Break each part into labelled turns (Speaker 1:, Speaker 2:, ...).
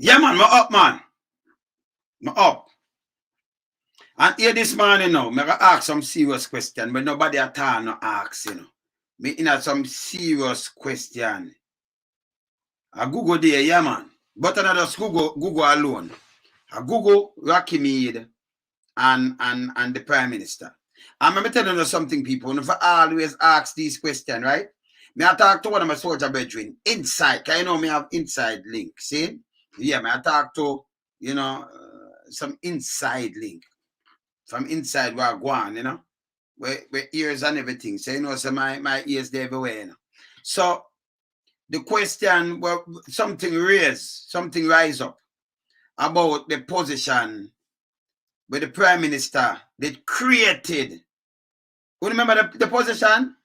Speaker 1: Yeah, man, me up, man. Me up. And here this morning now, me gonna ask some serious question, but nobody at all no ask, Me in some serious question. A Google there, yeah, man. But not just Google alone. A Google, Rocky Mead, and the Prime Minister. And let me tell you something, people. If I always ask these questions, right? Me I talk to one of my soldier brethren inside. Cause you know me have inside link. See? Yeah, me I talk to, some inside link. From inside where I go on, where ears and everything. So so my ears they everywhere, So the question, well, something rise up about the position where the Prime Minister they created. You remember the position?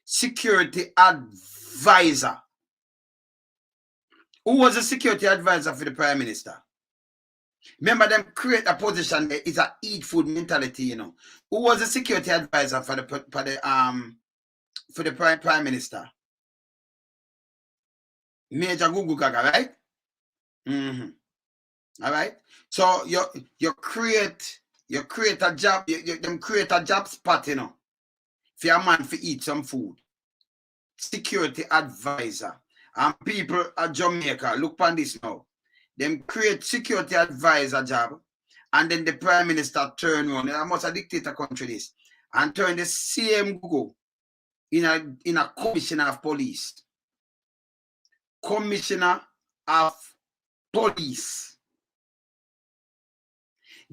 Speaker 1: Security advisor. Who was the security advisor for the Prime Minister? Remember them create a position that is a eat food mentality, Who was the security advisor for the Prime Minister? Major Gugu Gaga, right? All right. So you create a job, you create a job spot, for a man to eat some food. Security advisor. And people at Jamaica, look on this now. Them create security advisor job, and then the Prime Minister turn on. I must a dictator country this, and turn the same Gugu in a commissioner of police. Commissioner of police.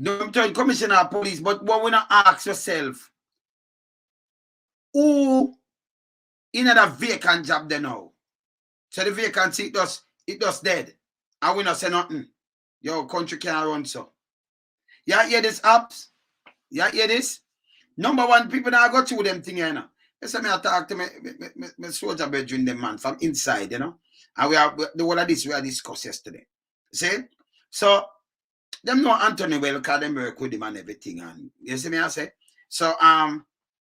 Speaker 1: Don't turn commissioner of police, but what we not ask yourself, who in a vacant job there now? So the vacancy it just dead. And we not say nothing. Your country can't run so. You hear this apps? You hear this? Number one, people that go through them thing, That's why I talk to my soldier brethren, them man, from inside, And we are the whole of this we are discussed yesterday. See? So them know Anthony well, because them work with him and everything. And you see me I say? So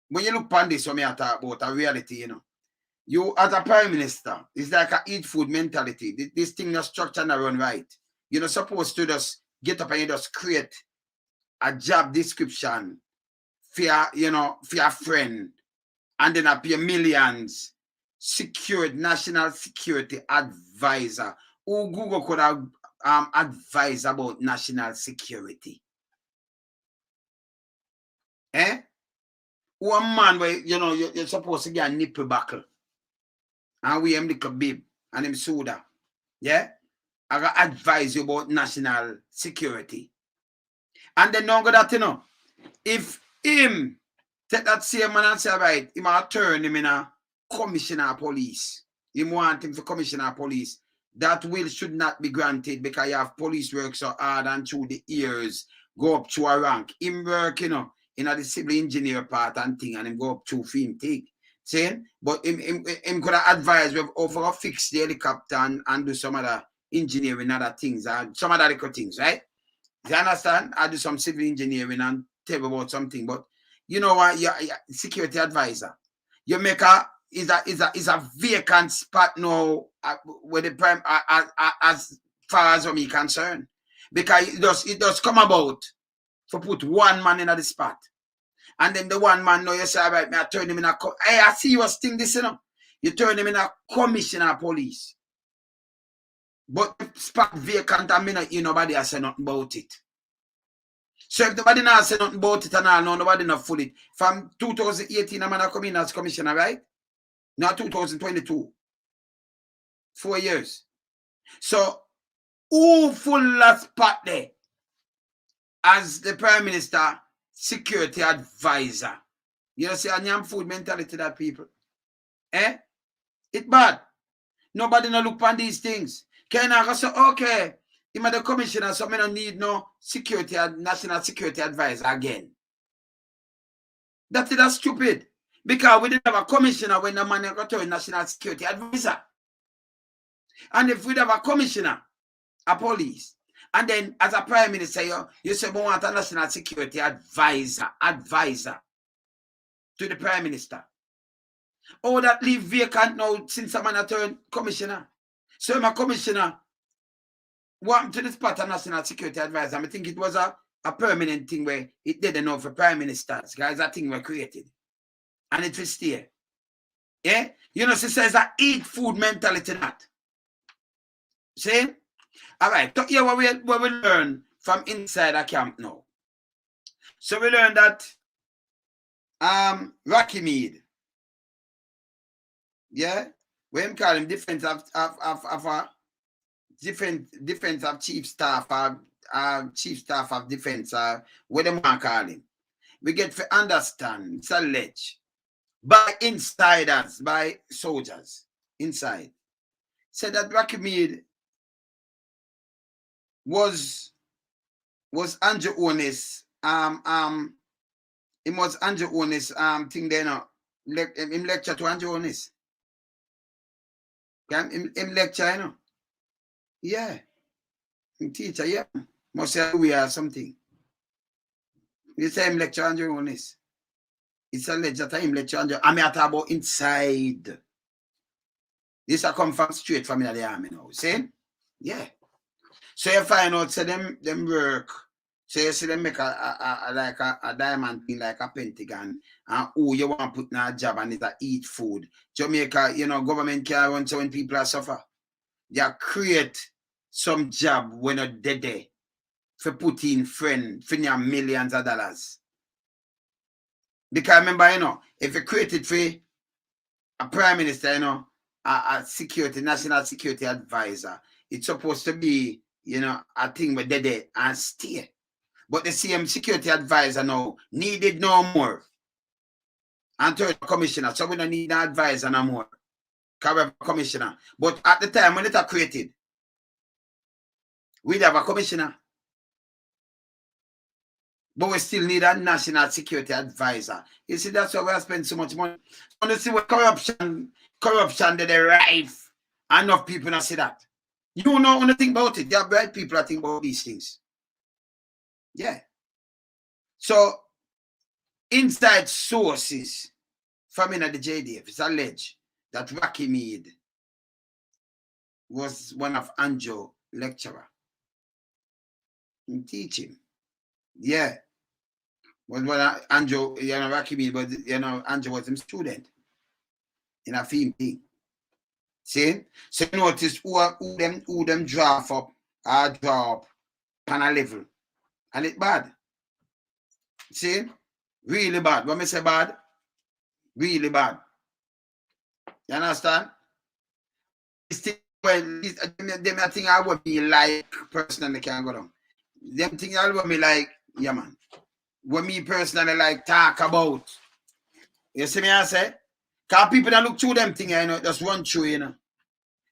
Speaker 1: when you look upon this, when I talk about a reality, you as a Prime Minister, it's like a eat food mentality. This thing not structured and run right. You're not supposed to just get up and you just create a job description for your friend, and then appear millions. National security advisor. Who Google could have advised about national security? One man where you're supposed to get a nipple buckle. And we am the bib and him soda. Yeah? I got advise you about national security. And then now that if him take that same man and say, right, he might turn him in a commissioner of police. You want him for commissioner of police. That will should not be granted because you have police work so hard and through the years go up to a rank. Him work, in the civil engineer part and thing, and him go up to film thing. See? But him could have advised we've over fix the helicopter and do some other engineering, other things, and some other little things, right? You understand? I do some civil engineering and tell about something, but you know what? You're security advisor. You make is a vacant spot now where the Prime as far as I'm concerned, because it does come about to put one man in at the spot, and then the one man now you say, right, me I turn him in a I see you thing this, you turn him in a commissioner of police, but spot vacant and me not nobody has say nothing about it. So if nobody not say nothing about it and all, no, nobody not full it. From 2018, I'm gonna come in as commissioner, right? Now 2022. 4 years. So who full of spot there as the Prime Minister security advisor? You know, see a yam food mentality that people. It bad. Nobody no look on these things. Can I go say, okay, I'm the commissioner, so I don't need no national security advisor again. That's stupid. Because we didn't have a commissioner when the man got to a national security advisor. And if we have a commissioner, a police, and then as a Prime Minister, you say we want a national security advisor to the Prime Minister. Oh, that leave vacant now since a man turned commissioner. So I'm a commissioner what happened to the spot of national security advisor? I think it was a permanent thing where it didn't know for prime ministers. Guys, that thing were created. And it will stay. Yeah? You know, she says that eat food mentality that. See? All right. So here what we learn from inside a camp now. So we learned that Rocky Mead. Yeah? We call him defense of defense of chief staff of defense, what them want call him. We get to understand, it's alleged, by insiders, by soldiers inside, said that Rocky Mead was Andrew Holness, it was Andrew Holness thing there now. Him lecture to Andrew Holness. Him lecture, you know. Yeah. Teacher, yeah. Must say we are something. You say him lecture Andrew Holness. It's alleged that him lecture Andrew. I mean, I talk about inside. This I come from straight from the army now. See? Yeah. So you find out, say them work. So you see them make a diamond thing like a pentagon. And you want to put in a job and it's a eat food. Jamaica, you know, government can't run so when people are suffer. They create some job when you're dead there for putting friend for your millions of dollars. Because remember, you know, if you create it for a prime minister, you know, a security, national security advisor, it's supposed to be, you know, a thing with dead there and stay. But the same security advisor now needed no more. And third commissioner, so we don't need an advisor no more. Commissioner. But at the time when it are created, we'd have a commissioner. But we still need a national security advisor. You see, that's why we have spent so much money. Want to see what corruption did they rife. Enough people not see that. You don't know anything about it. There are bright people that think about these things. Yeah. So, inside sources from in the JDF, it's alleged that Rocky Mead was one of Anjo's lecturer in teaching. Yeah. Was one of Anjo, you know, Rocky Mead, but you know, Anjo was his student in a film thing. See? So you notice who them draw up on a level. And it's bad. See? Really bad. When I say bad, really bad. You understand? Them thing I would be like personally can go down. Them thing I would be like, yeah man. What me personally like talk about. You see me I say? Because people that look through them thing, you know, just run through, you know.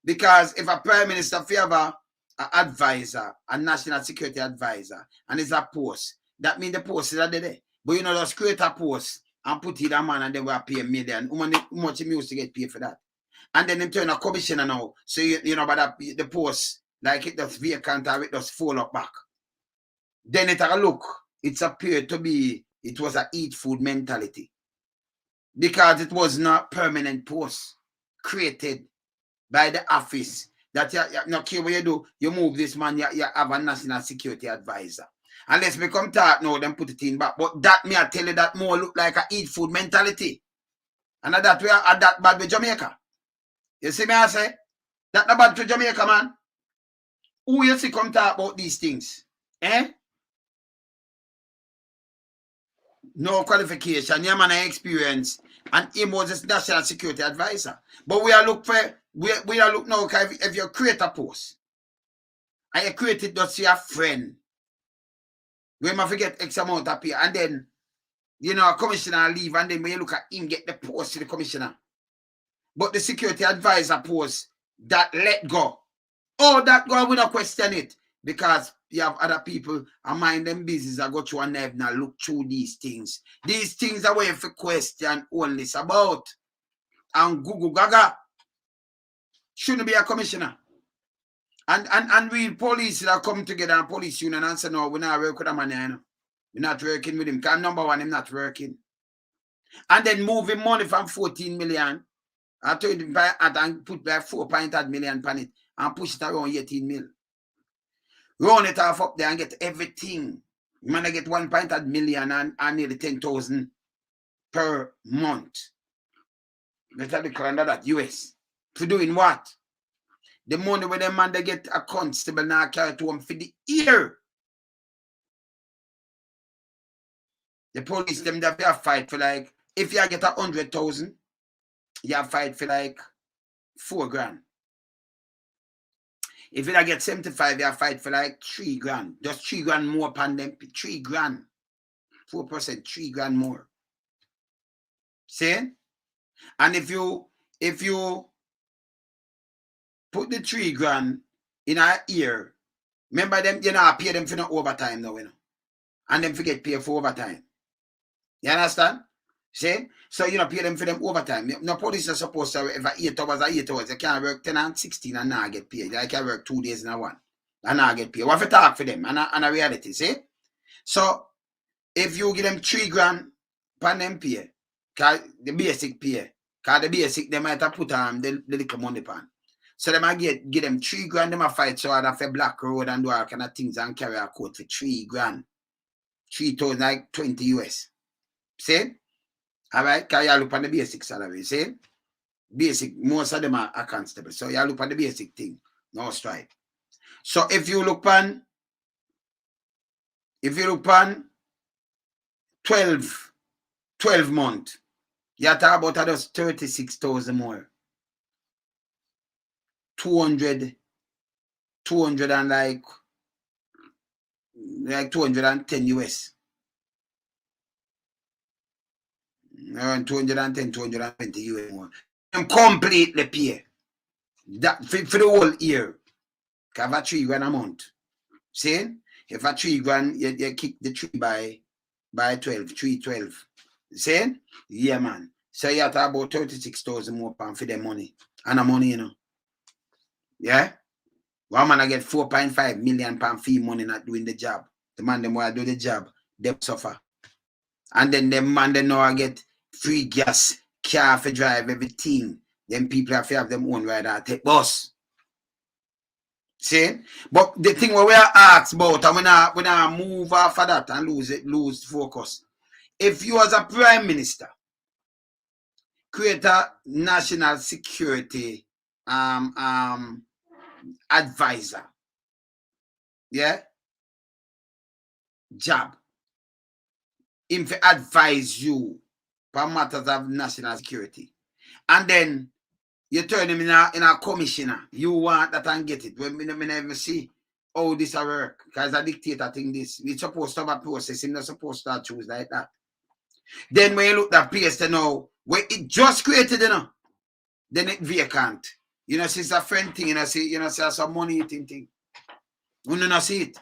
Speaker 1: Because if a prime minister favor an advisor, a national security advisor, and it's a post, that means the post is there. But you know, just create a post and put it a man and then we'll pay $1 million. How much he used to get paid for that? And then him turn a commissioner now. So you know, but the post, like it does vacant or it does fall up back. Then it a look, it's appeared to be, it was a eat food mentality. Because it was not permanent post created by the office that you not care what you do, you move this man, you have a national security advisor. And let's become talk now, then put it in back. But that me I tell you that more look like a eat food mentality. And that we are that bad with Jamaica. You see me I say? That not bad to Jamaica, man. Who you see come talk about these things? Eh? No qualification, yeah man, experience, and he was a national security advisor. But we are look for we are look now if you create a post and you create it just to your friend, we must forget X amount of pay, and then you know a commissioner leave, and then when you look at him get the post to the commissioner. But the security advisor post that let go. Oh, that go, we don't question it. Because you have other people and mind them business. I go through and now look through these things. These things are where for question only about. And Gugu Gaga shouldn't be a commissioner. And we police that come together and police union and say, no, we're not working with a man. You know? We're not working with him. Because number one, him not working. And then moving money from 14 million and put like 4.8 million on it and push it around 18 mil. Run it off up there and get everything. Man, I get 1.8 million and nearly 10,000 per month. Let's have the calendar that US. For doing what? The money where them man they get a constable now carry to him for the year. The police them that they fight for like, if you get 100,000, you fight for like 4 grand. If you get 75, you fight for like 3 grand. Just 3 grand more upon them. 3 grand. 4%, 3 grand more. See? And if you put the 3 grand in a year, remember them, you know, pay them for no overtime now, you know. And them forget pay for overtime. You understand? See? So you know, pay them for them overtime. No police are supposed to work 8 hours or 8 hours. They can't work 10 and 16 and not get paid. They can work 2 days in a one and not get paid. What if you talk for them? And a reality, see? So if you give them 3 grand per them pay, cause the basic pay, because the basic they might have put on the little money pan. So they might give them 3 grand, they might fight so hard for Black Road and do all kind of things and carry a court for 3 grand. 3,000 like 20 US. See? All right, because you look at the basic salary, see? Basic, most of them are constable. So you look at the basic thing, no strike. So if you look on 12 months, you talk about just 36,000 more. 200 and like 210 US. Around 210, 220 US more. And completely pay. That for the whole year. Have a 3 grand a month. See? If a 3 grand, you kick the 3 by 12, 312. See? Yeah, man. So you have to about 36,000 more pounds for the money. And the money, you know. Yeah? One man I get 4.5 million pound fee money not doing the job. The man them want to do the job, they suffer. And then the man they know I get free gas, car for drive, everything. Then people have to have them own ride and take bus. See? But the thing where we are asked about, and when I move off of that and lose focus. If you as a prime minister create a national security advisor, yeah, job, him to advise you on matters of national security, and then you turn him in a commissioner, you want that and get it. When we never see how this work, because a dictator think this, it's supposed to have a process, he's not supposed to choose like that. Then when you look at place to know where it just created, you know, then it vacant. You know, since a friend thing, you know, see some money eating thing. You don't see it.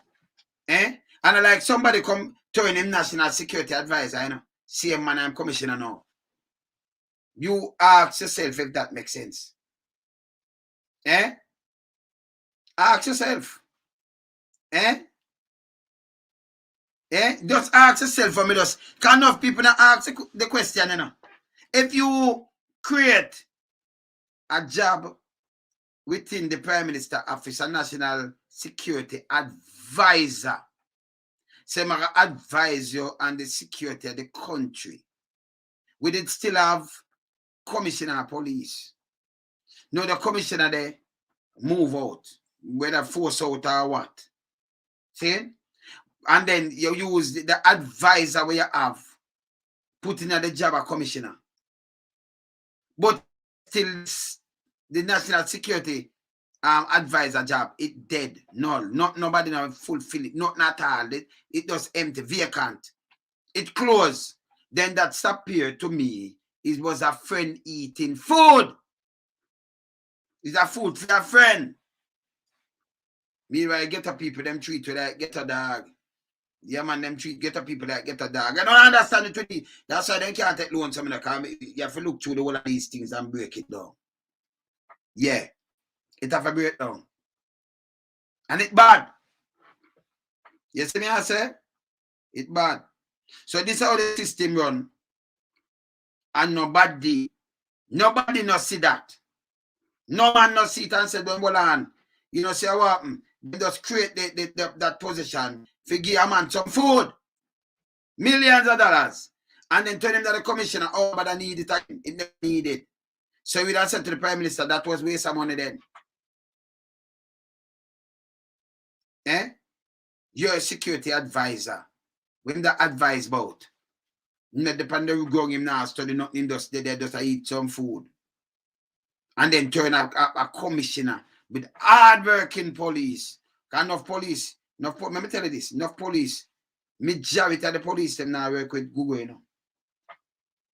Speaker 1: Eh? And like somebody come turn him national security advisor, you know. Same man I'm commissioner now. You ask yourself if that makes sense. Eh? Ask yourself. Eh? Eh? Just ask yourself for me. Just can enough people not ask the question, you know. If you create a job within the Prime Minister Office, a National Security Advisor, say I advise you on the security of the country. We did still have commissioner of police. No, the commissioner they move out, whether force out or what. See? And then you use the advisor where you have put in the job of commissioner. But still the national security advisor job, it dead. Null. Nobody now fulfill it. Not at all. It just empty, vacant. It closed. Then that appeared to me. It was a friend eating food. It's a food for a friend. Meanwhile, get a people, them treat you like get a dog. Yeah, man, them treat get a people like get a dog. I don't understand it really. That's why they can't take loans. You have to look through the whole of these things and break it down. Yeah. It have a breakdown. And it's bad. You see me I say? It's bad. So this is how the system run. And nobody no see that. No man no see it and say, don't hold on. You know, say what happened? They just create that position to give a man some food. Millions of dollars. And then tell him that the commissioner, oh, but I need it. It never need it. So we said to the Prime Minister, that was waste of money then. Eh? You're a security advisor. When the advice about, not depend on going him now, study nothing, just eat some food. And then turn a commissioner with hard-working police. Enough police. Let me tell you this. Enough police. Majority of the police them now work with Gugu, you know.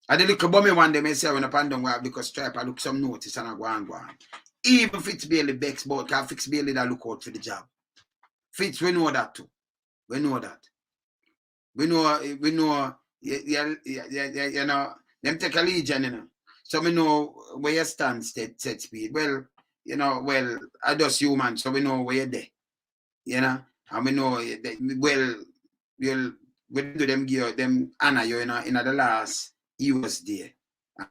Speaker 1: I did look about me one day, I say when I pan down where I look a stripe, I look some notice and I go on. Even Fitz Bailey Bex boat, can Fitz Bailey that look out for the job. Fitz, we know that too. We know that. We know, you know, them take a legion, you know. So we know where you stand, set speed. Well, you know, well, I just human, so we know where you're there. You know, and we know, well, we do them give them honor you, you know, in the last years there.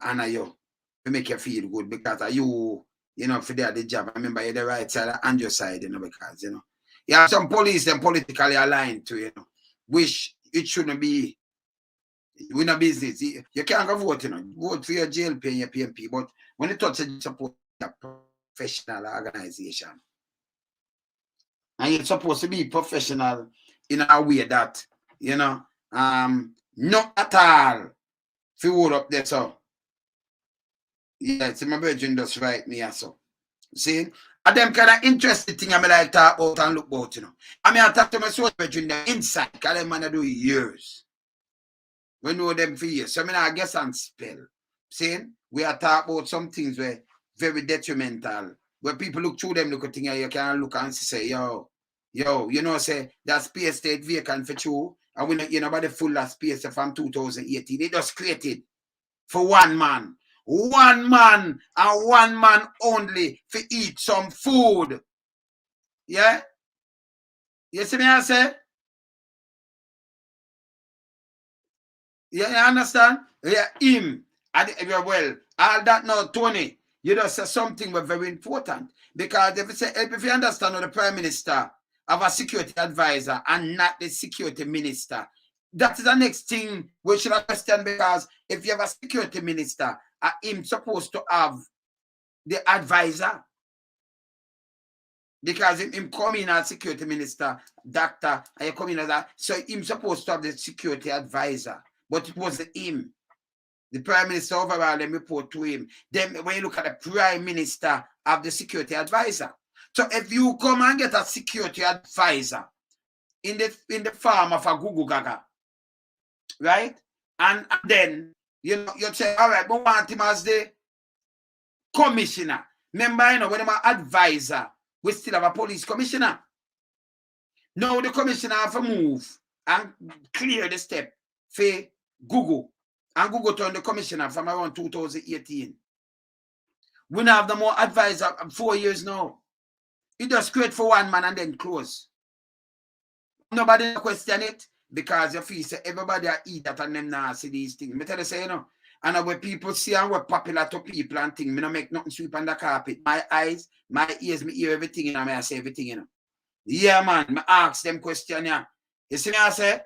Speaker 1: Honor you. We make you feel good because you know, for the job. I remember you're the right side and your side, you know, because, you know, you have some police them politically aligned to, you know, which it shouldn't be. We're not business. You can't go vote, you know. Vote for your jail pay and your PMP. But when you touch it, support a professional organization. And you're supposed to be professional in a way that, you know, not at all. If you hold up there, so. Yeah, it's my virgin just right me, so. See? And them kind of interesting thing I mean, like talk about and look about, you know. I mean, I talk to my soul virgin inside, because them man do years. We know them for years. So I mean, I guess and spell. See? We are talking about some things where very detrimental. Where people look through them, look at things, you can look and say, yo, you know, say that space stayed vacant for you. And we know, you know, about the full of space from 2018. They just created for one man. One man and one man only for eat some food. Yeah? You see me I say? Yeah, you understand? Yeah, him. Well, all that now, Tony, you just say something was very important. Because if you understand how the Prime Minister have a security advisor and not the security minister, that is the next thing we should understand, because if you have a security minister, him supposed to have the advisor. Because him come in as security minister, doctor, and you come in as that, so him supposed to have the security advisor. But it wasn't him. The Prime Minister overall them report to him. Then when you look at the Prime Minister of the security advisor. So if you come and get a security advisor in the form of a Gugu Gaga, right? And then you know you say, all right, but want him as the commissioner. Remember, you know, when I'm an advisor, we still have a police commissioner. Now the commissioner have to move and clear the step for Gugu. And Gugu turned the commissioner from around 2018. We now have the more advisor 4 years now. It just create for one man and then close. Nobody question it because you feel say everybody eat that and them now see these things. Me tell you say, you know, and when people see and we're popular to people and things, me not make nothing sweep on the carpet. My eyes, my ears, me hear everything, you know, I say everything, you know. Yeah, man, me ask them question, yeah. You see me I say?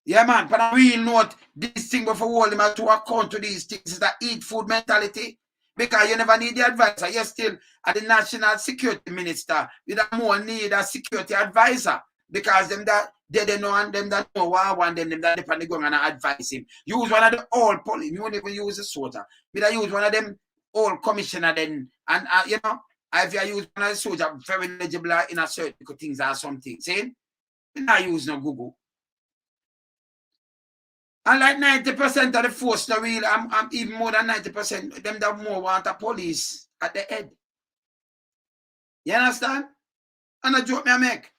Speaker 1: Yeah, man, but I real note this thing before hold them to account to these things is that eat food mentality. Because you never need the advisor. You're still at the national security minister. You don't more need a security advisor. Because them that they know and them that know what I want them that depend going and advise him. Use one of the old police. You won't even use a soldier. You use one of them old commissioner then. And you know, if you use one of the soldier very legible in a certain things or something. See? You not use no Google. And like 90% of the force, the real, I'm even more than 90%, them that more want a police at the head. You understand? And a joke me I make.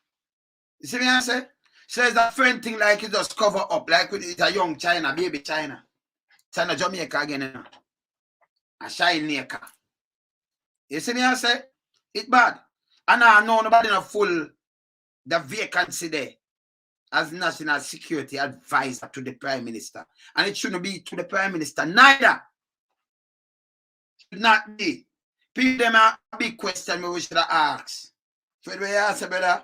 Speaker 1: You see me I say? Says that friend thing like it just cover up, like it's a young China, baby China. China Jamaica again, you know. A shine maker. You see me I say? It's bad. And I know nobody not full the vacancy there as national security advisor to the Prime Minister. And it shouldn't be to the Prime Minister, neither. Should not be. People them a big question we should have asked. Fred, where you ask, brother?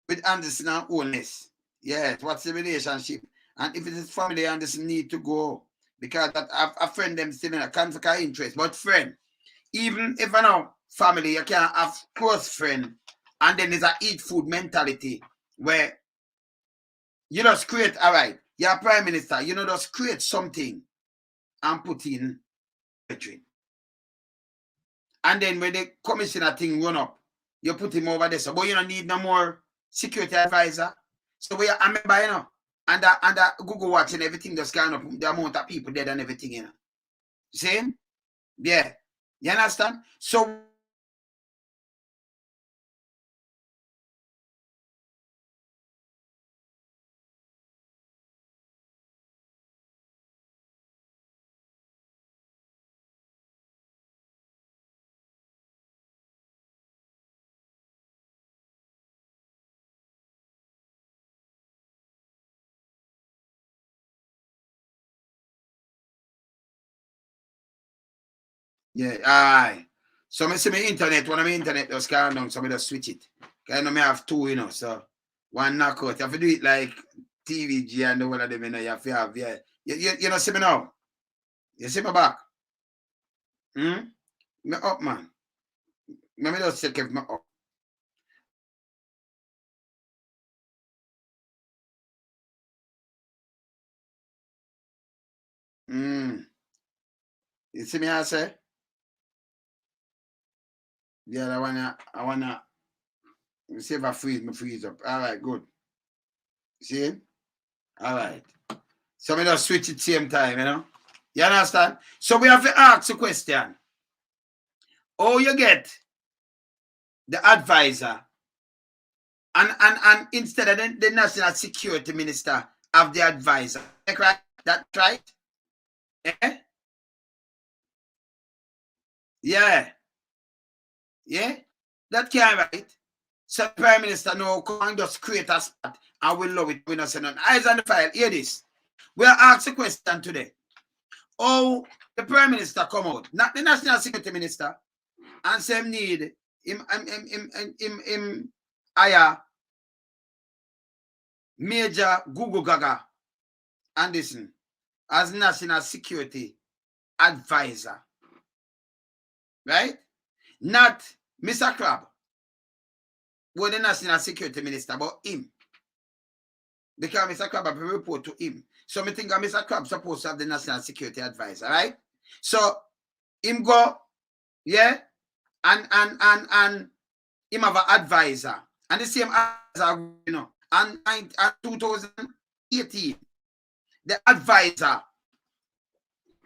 Speaker 1: With Anderson and Holness. Yes, what's the relationship? And if it is family, Anderson need to go. Because that a friend them still in a conflict of interest. But friend, even if I know family, you can have close friend, and then there's a eat food mentality where you just create, all right, you're prime minister, you know, just create something and put in between. And then when the commissioner thing run up, you put him over there. So, but you don't need no more security advisor. So we are a member, you know, and that Google watching everything just kind of the amount of people dead and everything, you know. See? Yeah. You understand? So yeah, aye. So I see my internet, one of my internet just calm down, so I just switch it. Because I know I have two, you know, so one knockout. You have to do it like TVG and the one of them, you know, you have to have, yeah. You know, see me now? You see me back? Me up, man. Let me just check if me up. You see me, I say? Yeah, I wanna, see if I freeze up. All right, good. See? All right. So we just switch it same time, you know? You understand? So we have to ask a question. Oh, you get the advisor, and instead of the national security minister have the advisor. Right? That's right? Eh? Yeah. Yeah? That can't right. So Prime Minister no come and just create a spot and we love it. We not say nothing. Eyes on the file. Hear this. We'll ask a question today. Oh, the Prime Minister come out, not the National Security Minister, and say need him hire Major Gugu Gaga Anderson as National Security Advisor. Right? Not Mr. Crab, who the National Security Minister, but him. Because Mr. Crab have to report to him. So I think Mr. Crab supposed to have the National Security Advisor, right? So him go, yeah, and him have an advisor. And the same advisor, you know, and 2018, the advisor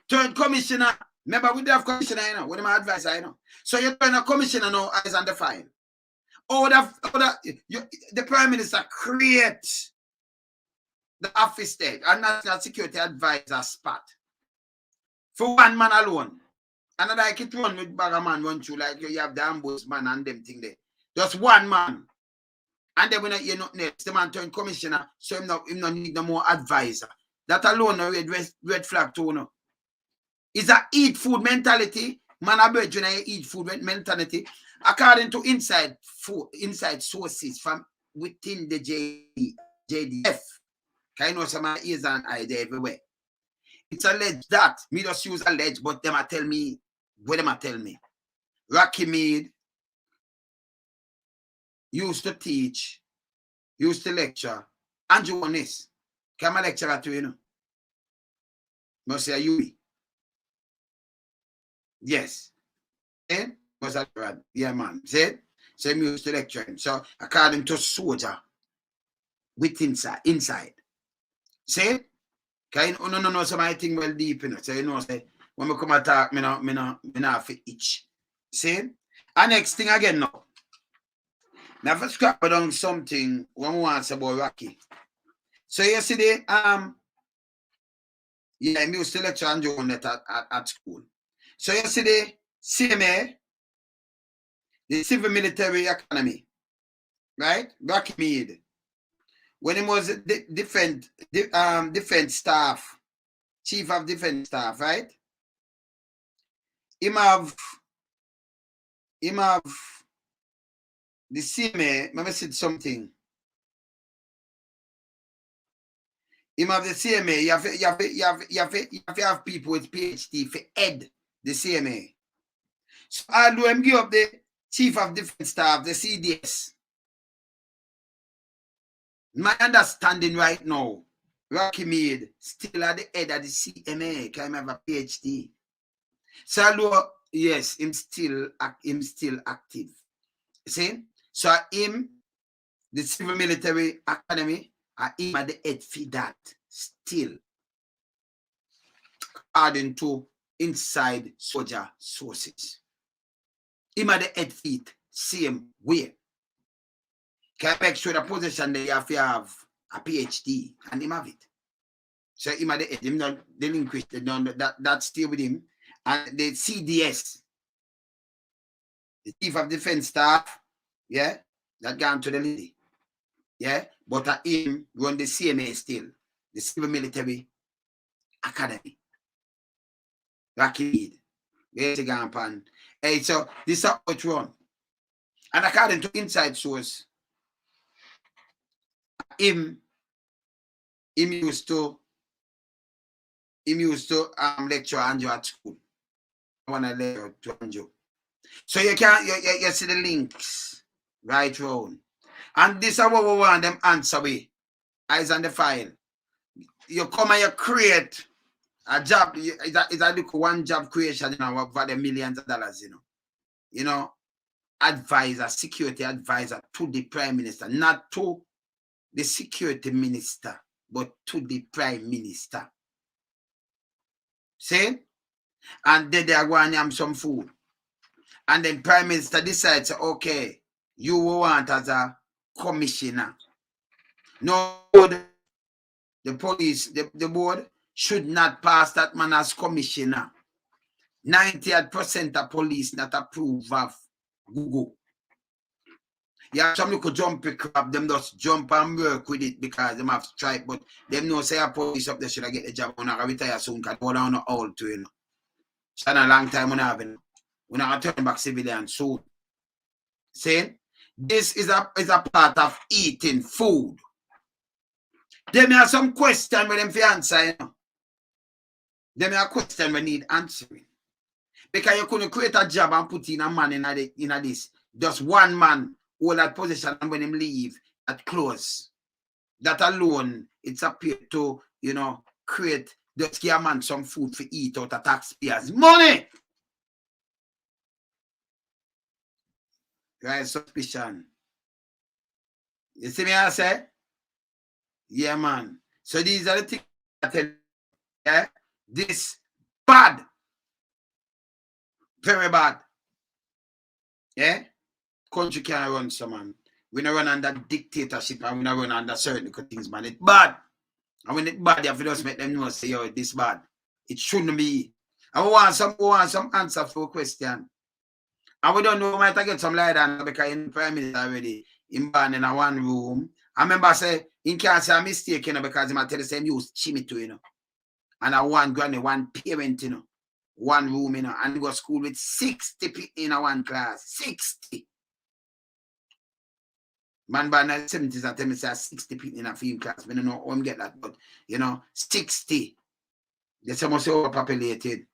Speaker 1: turned commissioner. Remember, we have commissioner, you know, with my advisor, you know. So you turn a commissioner now, eyes on the file. The Prime Minister creates the office state and national security advisor spot for one man alone. And I like it run with Bagaman run through like you have the ombudsman and them thing there. Just one man. And then when you not next, the man turn commissioner, so him not need no more advisor. That alone a red flag to you know. Is a eat food mentality. Man a bird when I eat food mentality. According to inside sources from within the JDF. I know some ears and eyes everywhere. It's alleged that me just use alleged, but them a tell me what them a tell me. Rocky Mead used to teach, used to lecture, Andrew Holness. Come a lecturer to you know. Must say you. Yes. Eh? Was that right? Yeah, man. See? So he used to lecture him. So according to soldier with inside. See? Cause no, so my thing well deep, you know. So you know, say when we come attack, me not fit itch. See? And next thing again now. Now for scrap down something one wants about Rocky. So yesterday, yeah, me used to lecture and Joan at school. So yesterday, CMA, the Civil Military Academy, right? Rocky Mead. When he was defense staff, chief of defense staff, right? Him have the CMA, let me say something. You have the CMA, you have to have people with PhD for head the CMA. So I do him give up the Chief of Defense Staff, the CDS. My understanding right now, Rocky Mead still at the head of the CMA, can have a PhD. So yes, him still active. See? So him, the Civil Military Academy, him at the head for that still. According to inside soldier sources. Him at the head feet, same way. Can I make sure the position they have to have a PhD and him have it. So him at the head, him not delinquished, that's still with him. And the CDS, the Chief of Defense Staff, yeah, that gone to the lady. Yeah, but him run the CMA still, the Civil Military Academy. Rocky Mead. Hey, so this is how it run. And according to inside source, him used to lecture Andrew at school. I want to lecture to Andrew. So you see the links right round. And this is what we want them answer with. Eyes on the file. You come and you create a job. It's a look one job creation, you know, for the millions of dollars, you know. You know, advisor, security advisor to the Prime Minister, not to the security minister, but to the Prime Minister. See? And then they are going to have some food. And then Prime Minister decides, okay, you want as a commissioner. No, the police, the board should not pass that man as commissioner. 98% of police not approve of Gugu. Yeah, some little jumpy crap, them just jump and work with it because them have strike, but them know say a police up there should I get the job when I retire soon because go down all to you know. It's a long time when I have it. We're not turn back civilian soon. See? This is a part of eating food. There may have some question with them for answer, you know. There may have a question we need answering. Because you couldn't create a job and put in a man in this. Just one man hold that position and when him leave, that close. That alone, it's appear to, you know, create, just give a man some food for eat out of taxpayers' money. Right, suspicion. You see me I say? Yeah, man. So these are the things I tell you. Yeah? This bad. Very bad. Yeah? Country can't run some man. We don't run under dictatorship and we don't run under certain things, man. It's bad. And when it's bad, you have to just make them know say, yo, this bad. It shouldn't be. And we want some answer for a question. And we don't know, we might get some light on because in the Prime Minister already, in born in a one room. I remember say, he can't say a mistake, you know, because he might tell the same use chimney to, you know. And a one granny, one parent, you know. One room, you know, and go to school with 60 people in a one class. 60. Man, by the 70s, I tell me say 60 people in a film class. We don't know how I'm get that, but, you know, 60. They say must be overpopulated.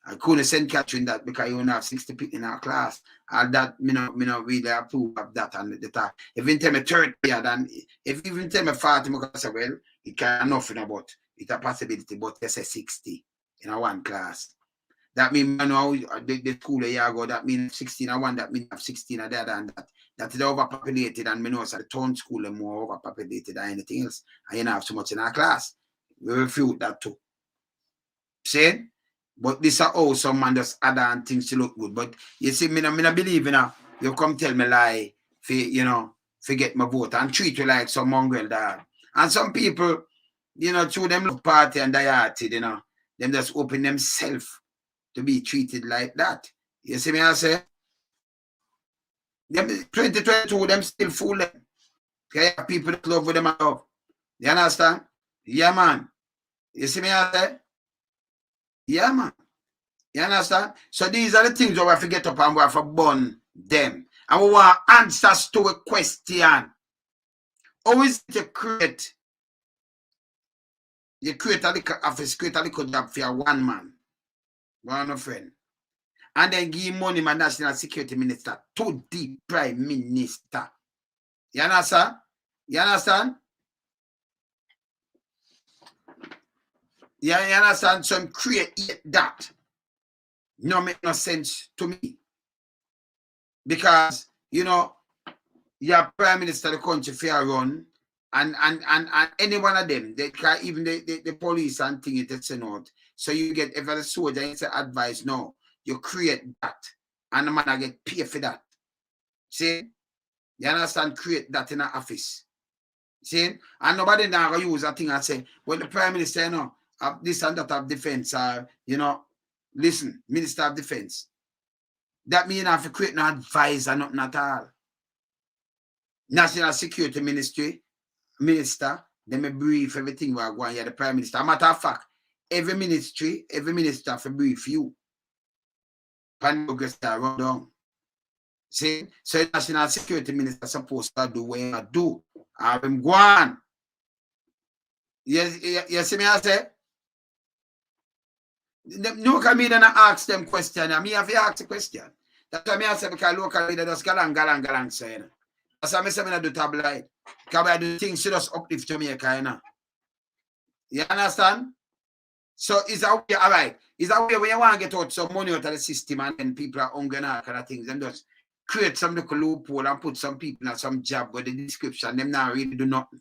Speaker 1: I couldn't send Catherine that because you only have 60 people in our class. And that, me not really approve of that. And the time. If you tell me 30, then if you even tell me 40, I say, well, it can nothing about. It's a possibility, but they say 60 in a one class. That means, you know, the school a year ago, that means 16 and one, that means 16 and that and that. That is overpopulated, and we know so the town school are more overpopulated than anything else. And you don't have so much in our class. We refute that too. See? But this is how some man just add on things to look good. But you see, me not believe, you know, you come tell me lie, for, you know, forget my vote and treat you like some mongrel dog. And some people, you know, through them love party and dieted, you know, them just open themselves to be treated like that. You see me I say? Them 2022, them still fool them. Okay, people that love with them and love. You understand? Yeah, man. You see me I say? Yeah, man. You understand? So these are the things that we have to get up and we have to burn them. And we want answers to a question. How is it you create a little office, create a little job for one man, one friend, and then give money my national security minister to the prime minister. You understand? You understand? Yeah, you understand? So create that. No make no sense to me. Because, you know, your prime minister of the country fair run, and any one of them, they can even the police and thing it send out. So you get if a soldier it's advice, no, you create that, and the man I get paid for that. See? You understand? Create that in an office. See? And nobody now gonna use that thing and say, well, the prime minister, you know, of this and that of defense, you know, listen, minister of defense. That means I have to create no advisor, nothing at all. National Security Ministry, minister, they may brief everything we're going here, the prime minister. Matter of fact, every ministry, every minister have to brief you. Progress run down. See, so the National Security Minister supposed to do what I do. I'm going. You see me, I say? No comedian ask them question. I mean, have you asked a question? That's why I say because local leader just galang saying. That's why I say I do tabloid. Because I do things to just uplift Jamaica, you know. You understand? So it's a way, all right. It's a way where you want to get out some money out of the system and then people are hungry and all kind of things and just create some little loophole and put some people in some job with the description. Them not really do nothing.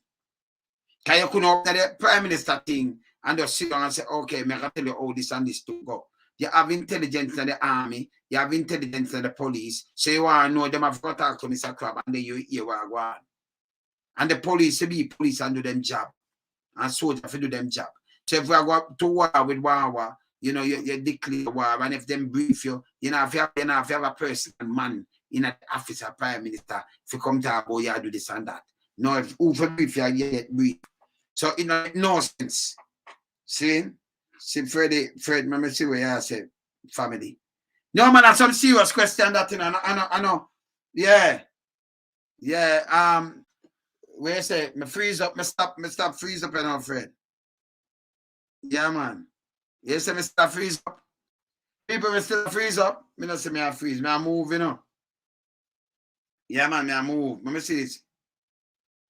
Speaker 1: Can you come up to the prime minister thing and just sit down and say, okay, I can tell you all this and this to go. You have intelligence in the army, you have intelligence in the police, so you want to know them have got to talk to Mr. Crab and then you hear what I want. And the police will be police and do them job. And soldiers will do them job. So if we go to war with war, you know, you declare war, and if them brief you, you know, if you have a person, a man in an office, a prime minister, if you come to our boy, you do this and that. No, if who for brief you get brief. So it makes no sense. See, Fred, let me see what you say, family. No man, that's some serious question that thing. I know. Yeah. Where you say me freeze up, me stop freeze up and Fred. Yeah, man. You say me stop freeze up. People will still freeze up. Me not say me I freeze. Me I move, you know. Yeah, man, me I move. Let me see this.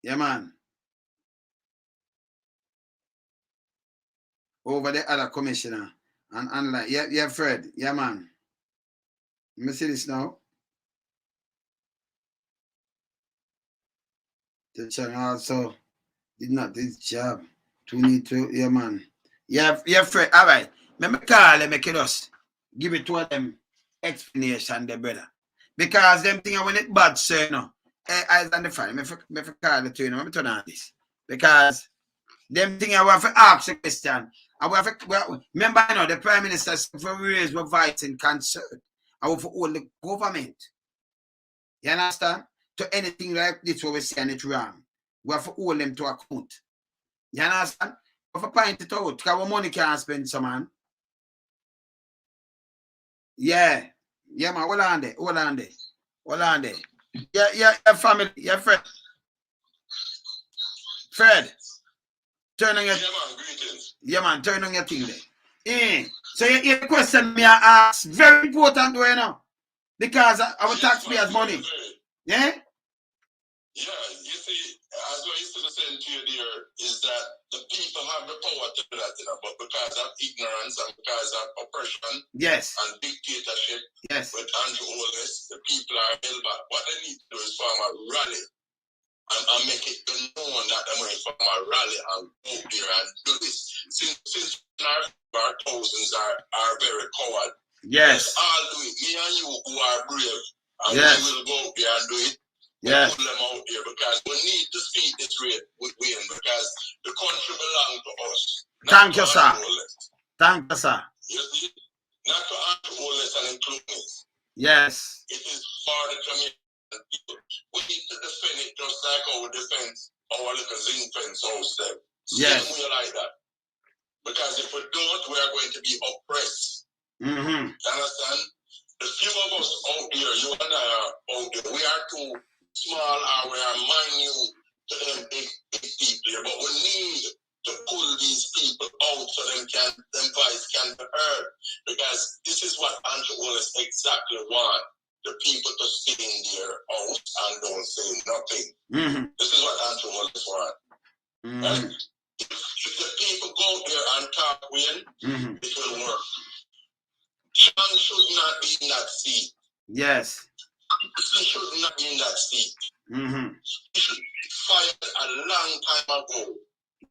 Speaker 1: Yeah, man. Over the other commissioner. And like, yeah, Fred. Yeah, man. Let me see this now. The channel also did not this job. 22, yeah, man. Yeah, Fred. All right. Let me call them, make it us. Give it to them explanation, the brother. Because them thing when it bad, sir, you know. Eyes on the fire. Me call it to you, know. Let me turn on this. Because them thing I want to ask a question. I want to, remember, you know, the Prime Minister for raise my voice in concern. I want for all the government. You understand? To anything like this, what we say and it's wrong. We have to hold them to account. You understand? We have to point it out. Because money can't spend, some man. Yeah, man. Hold on there. Yeah, family. Yeah, Fred. Turn on your. Yeah, man. Turn on your thing there. So your question me I ask very important, you know, because our taxpayers' money. Yeah.
Speaker 2: Yeah, you see, as what I used to say to you there is that the people have the power to do that, you know, but because of ignorance and because of oppression,
Speaker 1: yes,
Speaker 2: and dictatorship,
Speaker 1: yes,
Speaker 2: with Holness, the people are held back. What they need to do is form a rally and make it known that they want to form a rally and go there and do this. Since our thousands are very coward.
Speaker 1: yes,
Speaker 2: let's all do it. Me and you who are brave, and
Speaker 1: yes,
Speaker 2: we will go there and do it.
Speaker 1: yes.
Speaker 2: Put them out there because we need to speak this rate with win because the country belongs to us.
Speaker 1: Thank you, sir. Thank you, sir.
Speaker 2: You see, not to Holness and inclusiveness.
Speaker 1: Yes.
Speaker 2: It is for the Jamaican people. We need to defend it just like how we defend our little zinc fence house there.
Speaker 1: Yes.
Speaker 2: Same way like that. Because if we don't, we are going to be oppressed.
Speaker 1: Mm-hmm.
Speaker 2: You understand? The few of us out there, you and I are out there, we are too small or we are minute to them big people here, but we need to pull these people out so them voice can be heard. Because this is what Andrew Holness exactly want. The people to sit in their house and don't say nothing.
Speaker 1: Mm-hmm.
Speaker 2: This is what Andrew Holness want.
Speaker 1: Mm-hmm.
Speaker 2: Right? If the people go there and talk with him, it will work. John should not be in that seat.
Speaker 1: Yes.
Speaker 2: He should not be in that seat.
Speaker 1: Mm-hmm.
Speaker 2: He should be fired a long time ago.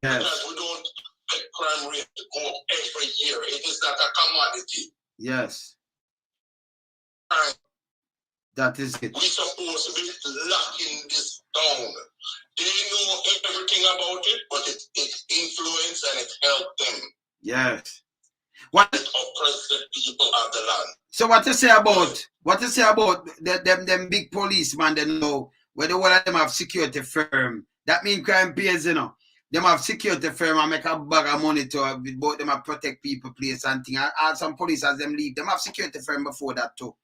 Speaker 1: Yes.
Speaker 2: Because we don't get crime rate to go up every year. It is not a commodity.
Speaker 1: Yes.
Speaker 2: Right.
Speaker 1: That is it.
Speaker 2: We're supposed to be locking this down. They know everything about it, but it influences and it helps them.
Speaker 1: Yes. What
Speaker 2: it oppress the people of the land.
Speaker 1: So what you say about them big policemen they know where the whole of them have security firm? That mean crime pays, you know. Them have security firm and make a bag of money to both them have protect people place and thing. And some police as them leave. Them have security firm before that too.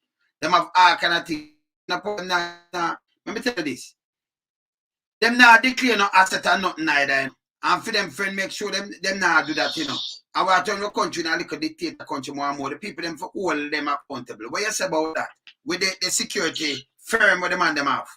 Speaker 1: Them have all kind of thing. Let me tell you this. Them not declare no asset and nothing either. And for them friend make sure them not do that, you know. I want to turn your country now like a dictator country more and more. The people them for all them accountable. What you say about that? With the security firm what the man them have?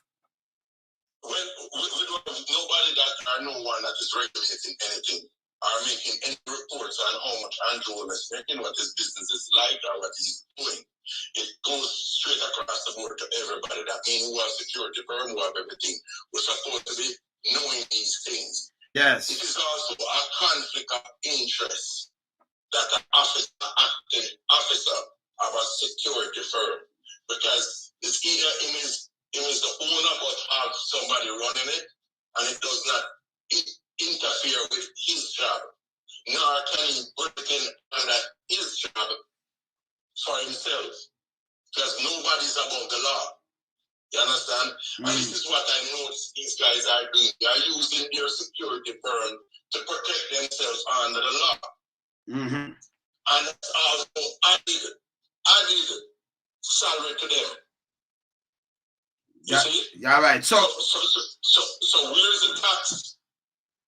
Speaker 2: Well, we don't have nobody that or no one that is regulating anything or making any reports on how much Andrew is making, what his business is like or what he's doing. It goes straight across the board to everybody. That means who have security firm, who have everything. We're supposed to be knowing these things.
Speaker 1: Yes.
Speaker 2: It is also a conflict of interest that an acting officer of a security firm, because it's either him is the owner but have somebody running it, and it does not interfere with his job, nor can he put it in under his job for himself, because nobody's above the law. You understand? And this is what I notice these guys are doing. They are using their security firm to protect themselves under the law. And it's also added salary to them. You see?
Speaker 1: Yeah, right. So
Speaker 2: where's the tax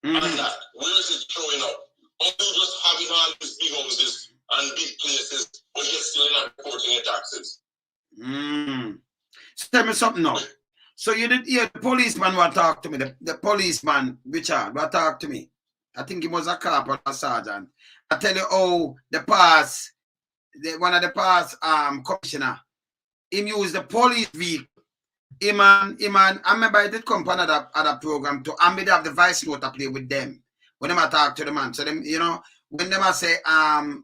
Speaker 2: on that? Where is it showing up? Or you just having all these big houses and big places, but you're still not reporting your taxes?
Speaker 1: So tell me something now. So you did hear the policeman who talked to me, the policeman, Richard, who talked to me. I think he was a corporal or sergeant. I tell you how one of the past commissioner, him use the police vehicle. Him and I remember I did come for another program too. And me have the voice note to play with them. When them I talk to the man. So them, you know, when them I say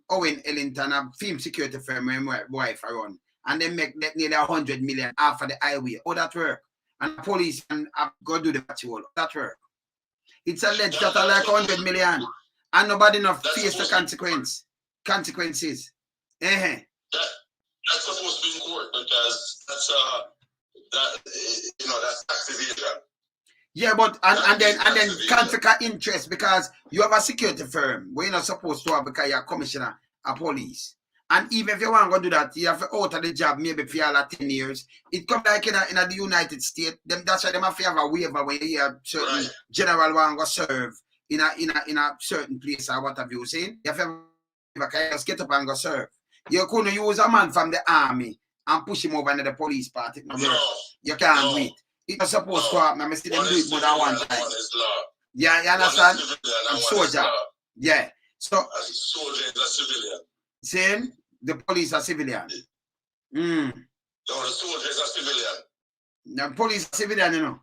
Speaker 1: Owen Ellington, a film security firm my wife around. And they make nearly 100 million off of the highway. Oh, that work. And the police and go do the patrol. That work. It's alleged that I like 100 million. And nobody enough face the consequences.
Speaker 2: That's supposed to be in court because that's that's tax evasion.
Speaker 1: Yeah, but and then conflict of interest because you have a security firm where you're not supposed to have because you're a commissioner of police. And even if you want to do that, you have to out of the job maybe for all 10 years. It comes like in the United States. That's why they have to have a waiver when you hear certain general want to serve in a certain place or whatever you saying. You have to just get up and go serve. You couldn't use a man from the army and push him over into the police party. No. You can't do it. It's not supposed to happen. I see them do it more than one time. Yeah, you understand? I'm soldier. Yeah. So
Speaker 2: as a soldier is a civilian.
Speaker 1: Same? The police are civilian.
Speaker 2: No, the soldier is a civilian.
Speaker 1: The police are civilian, you know.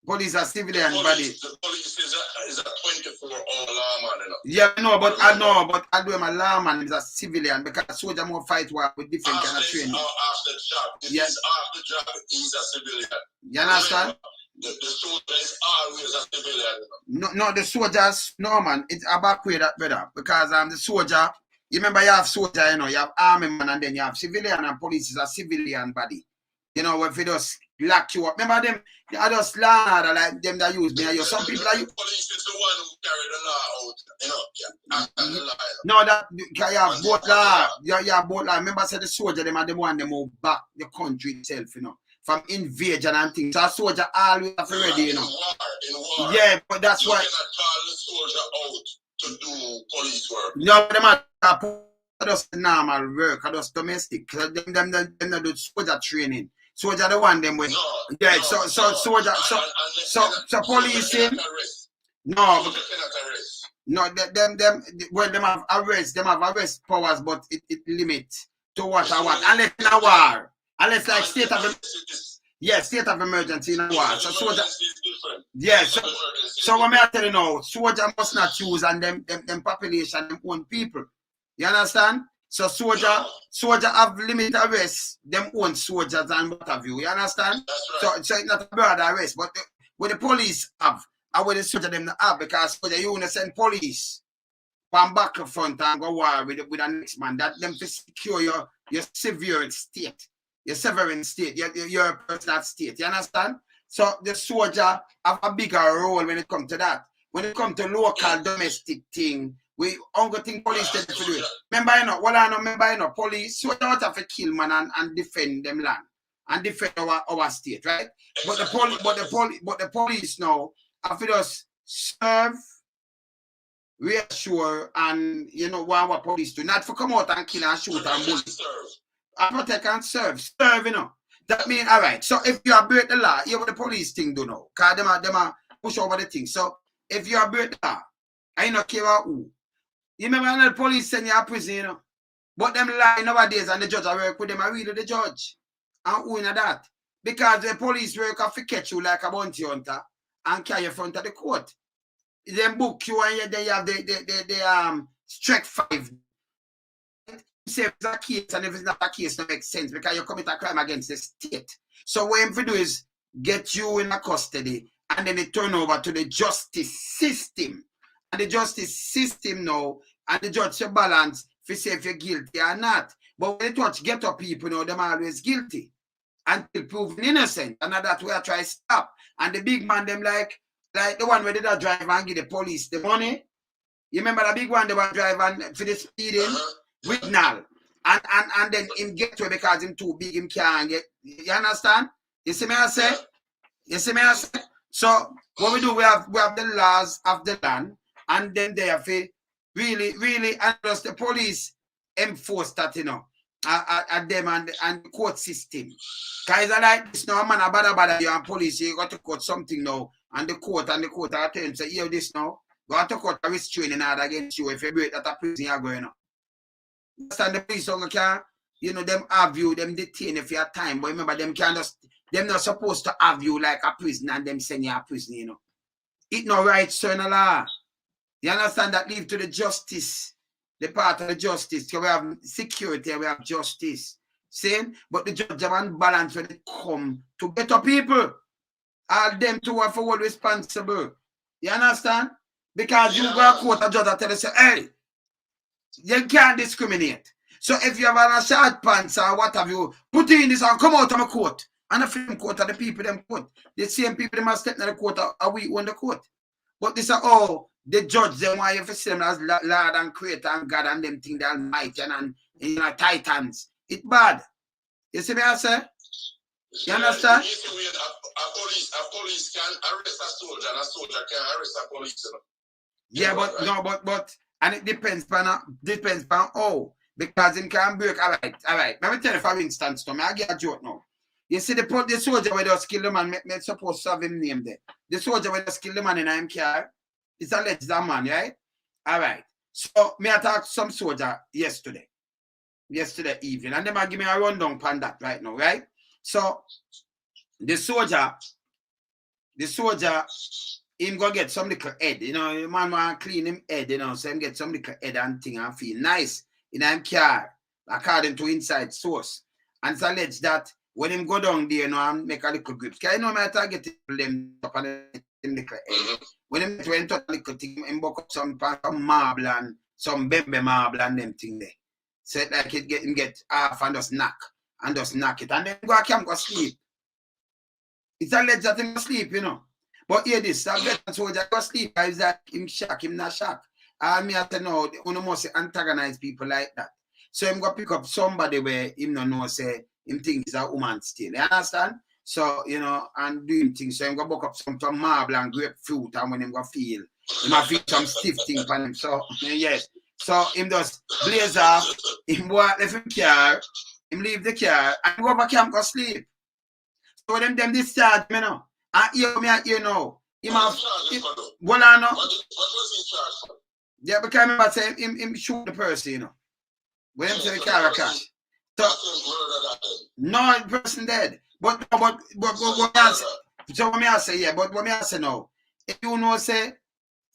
Speaker 1: Police are civilian body.
Speaker 2: The police is a 24-hour lawman, you know.
Speaker 1: Yeah, but I do him a lawman is a civilian because soldier more fight war with different kind of training.
Speaker 2: After the job. If he's after the job, he's a civilian.
Speaker 1: You understand?
Speaker 2: The soldier is always a civilian.
Speaker 1: No, the soldiers, no man, it's about way that better. Because the soldier, you remember you have soldier, you know, you have army man and then you have civilian and police is a civilian body. You know, if you just lock you up. Remember them? They are just law like them that use me. Some people are.
Speaker 2: The police is the one who carry the law out. You know, act on the law.
Speaker 1: No, that you have both law. You have both law. Remember, say the soldier them are the one them move back the country itself. You know, from invasion and things. So a soldier always have to ready. You know.
Speaker 2: In war.
Speaker 1: Yeah, but that's why.
Speaker 2: You cannot call the soldier out to do police work.
Speaker 1: No, them are just normal work, just domestic. Them do soldier training. Soldier the one them with.
Speaker 2: No,
Speaker 1: yeah,
Speaker 2: no,
Speaker 1: soldier, so policing. No, them have arrest powers, but it limits to what I want. Unless in a war, unless like state of emergency in a war. So soldier, yeah. So what I tell you now, soldier must not choose and them population, them own people. You understand? So soldier have limit arrest, them own soldiers and what have you. You understand? Right. So it's not a broad arrest, but what the police have, and what the soldier them have, because soldier you want to send police from back front and go war with the next man. That them to secure your severe state, your sovereign state, your personal state. You understand? So the soldier have a bigger role when it comes to that. When it comes to local domestic thing, we only think police to do it. Remember, you know, what I know, remember, you know, police, so they have to kill man and defend them land and defend our state, right? But the police now have to just serve, reassure, and you know what our police do. Not for come out and kill and shoot and bully. Protect and serve, you know. That means all right. So if you break the law, you what the police thing do now, cause them are push over the thing. So if you break the law, I don't care about who. You remember when the police send you to prison, you know? But them lie nowadays and the judge I work with them, I really the judge. And who in that? Because the police work have to catch you like a bounty hunter and carry you in front of the court. Then book you and then you have the strike 5. Say if it's a case and if it's not a case, it makes sense because you commit a crime against the state. So what him to do is get you in a custody and then it turn over to the justice system. And the justice system now, and the judge should balance if say if you're guilty or not. But when they touch ghetto people, you know, them always guilty until proven innocent. And that's where I try to stop. And the big man, them like the one where they don't drive and give the police the money. You remember the big one, they were driving for the speeding with Nal. And then him get to it because him too big, him can't get. You understand? You see me I say? You see me I say? So what we do, we have the laws of the land. And then they have to really, and just the police enforce that, you know, at them and the court system. Because I like this now, man, bother you and police, you got to court something now, and the court are telling them, say, hear this now, got to court a restraining order against you if you break that a prison you're going on. Understand the police can, you know, them have you, them detain if you have time, but remember, them not supposed to have you like a prison and them send you a prison, you know. It no right, so in a law. You understand that leave to the justice, the part of the justice. So we have security, we have justice. Same, but the judge have balance when it come to better people. All them two are for responsible. You understand? Because you go to court, a judge tell you, say, hey, you can't discriminate. So if you have a short pants or what have you, put in this and come out of my court. And the film court are the people them court. The same people them must step in the court a week on the court. But this are the judge them why you see them as Lord and Creator and God and them think they're almighty and you know, titans. It's bad. You see me I say? You understand?
Speaker 2: A police can arrest a soldier and a soldier can arrest a police.
Speaker 1: Yeah, but right? No, but and it depends on how. Because him can break. All right. Let me tell you for instance, Tommy, I get a joke now. You see the soldier where just kill the man, me supposed to have him name there. The soldier where just kill the man in him car, it's alleged that man, right? All right. So me attack some soldier yesterday evening, and they might give me a rundown on that right now, right? So the soldier, him go get some little head, you know, the man want to clean him head, you know, so him get some little head and thing and feel nice in him car, according to inside source. And it's alleged that when him go down there, you know, and make a little grips, because you know, I target them up on him little head. When him went to a little thing, him buck up some marble and some bembe marble and them thing there. So like him get half and just knock it. And then go camp go sleep. It's alleged that him asleep, you know. But hear this, that veteran soldier go sleep, is that him shock, him not shock. And me have to know, you must antagonize people like that. So him go pick up somebody where him no know, say, him think is a woman still. You understand? So, you know, and doing things. So him go buck up some marble and grapefruit, and when him go feel, him have feel some stiff thing on him. So, yes. So him just blaze off, him walk left him car, him leave the car, and go over camp go sleep. So them discharge me now. And you know, him have well I know.
Speaker 2: What was he charged for?
Speaker 1: Yeah, because I remember saying him shoot the person, you know. When him say the car crash. So no the person dead. But what so what me I say, yeah, but what me I say now, if you know say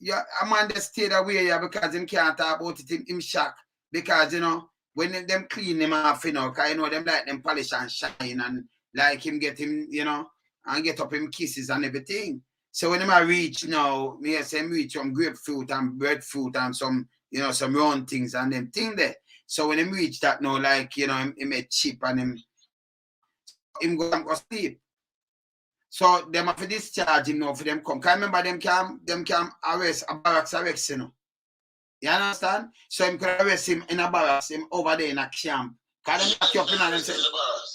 Speaker 1: yeah, a man that stayed away yeah, because him can't talk about it, him shock. Because you know, when them clean him off, you know, because you know them like them polish and shine and like him get him, you know, and get up him kisses and everything. So when I reach now, me I say reach some grapefruit and breadfruit and some, you know, some round things and them thing there. So when him reach that now, like, you know, him a chip and him go sleep. So them have to discharge him now for them come. Can remember them can arrest a barracks arrest, you know. You understand? So him could arrest him in a barracks, him over there in a camp. Can them lock you up in and say,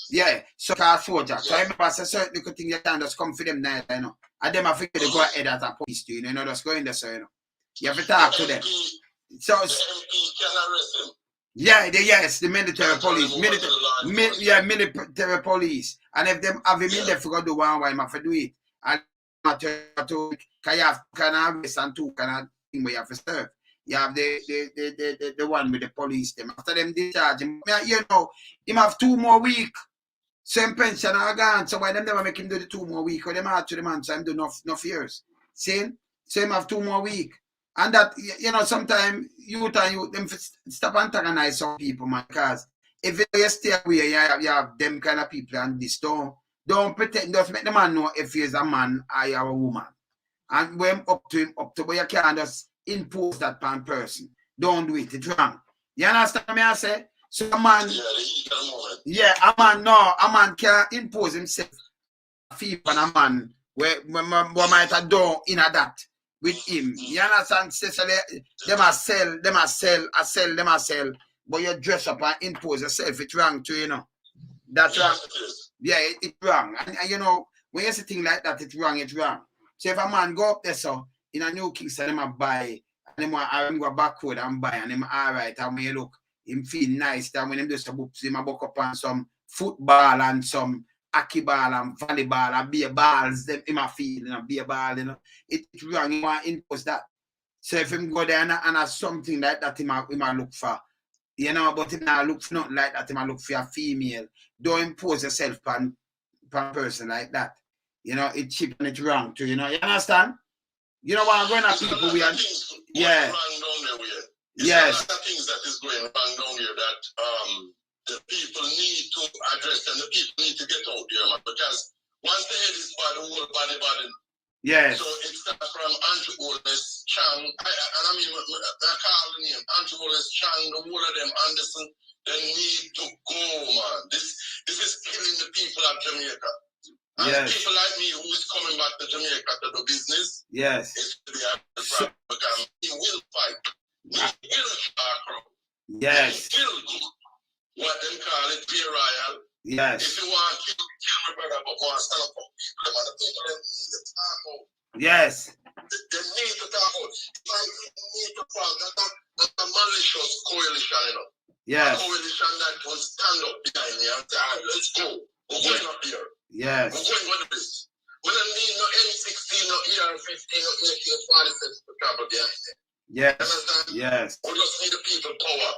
Speaker 1: yeah, so car soldier. So I remember say certain little thing you can just come for them now, you know. And them I think they go ahead at a police too, you know, just go in there, so you know. You have to talk to them. So
Speaker 2: the MP can arrest him.
Speaker 1: yeah, the military police. Military police. And if them have him in there, for do one, why have to do it. And to can arrest and two can thing where you have to serve. You have the one with the police. Them after them discharge him, you know, him have 2 more weeks. Same pension are gone. So why them never make him do the 2 more weeks? Or them out to the man, so him do enough years. See? So him have 2 more weeks. And that, you know, sometimes you them stop antagonize some people, man, because if you stay away, you have them kind of people and this don't pretend, just make the man know if he is a man or you are a woman. And when up to him, but you can't just impose that on person. Don't do it, it's wrong. You understand me I say? So a man, a man can't impose himself feel on a man where might have done in a that with him. You understand? So them a sell, but you dress up and impose yourself, it's wrong too, you know. That's wrong. Yeah, it's wrong. And you know, when you say thing like that, it's wrong. So if a man go up there, so in a New Kingston, them a buy, and them go backward and buy, and them alright, and when you look, him feel nice, that when him do some books, him a book up on some football and some hockey ball and volleyball and beer balls, them him a feel, you know, beer ball, you know. It's wrong, he want to impose that. So if him go there and has something like that, him a look for, you know, but him not look for nothing like that, him a look for a female. Don't impose yourself on a person like that. You know, it's cheap and it's wrong too, you know. You understand? You know what I'm going at people, we are, yeah. Yes.
Speaker 2: There's a lot of things that is going wrong down here that the people need to address and the people need to get out there, man, because once the head is bad, the whole body.
Speaker 1: Yes.
Speaker 2: So it starts from Andrew Holness, Chang, I call the name, Andrew Holness, Chang, the whole of them, Anderson, they need to go, man. This is killing the people of Jamaica. And
Speaker 1: yes.
Speaker 2: People like me who is coming back to Jamaica to do business,
Speaker 1: yes.
Speaker 2: It's to be a problem because he will fight. He will shark.
Speaker 1: Yes.
Speaker 2: He will do what them call it, be royal.
Speaker 1: Yes.
Speaker 2: If you want to kill my brother, but want to stand up for people, and the people that need to talk out.
Speaker 1: Yes.
Speaker 2: They need to talk out. Like, they need to talk. That's a malicious coalition, you know.
Speaker 1: Yes.
Speaker 2: A coalition that will stand up behind me and say, all right, let's go. We're going up here.
Speaker 1: Yes.
Speaker 2: We're going with this. We don't need no M16, no ER15, no AK-47 to travel behind them.
Speaker 1: Yes.
Speaker 2: Understand?
Speaker 1: Yes.
Speaker 2: We just need the people power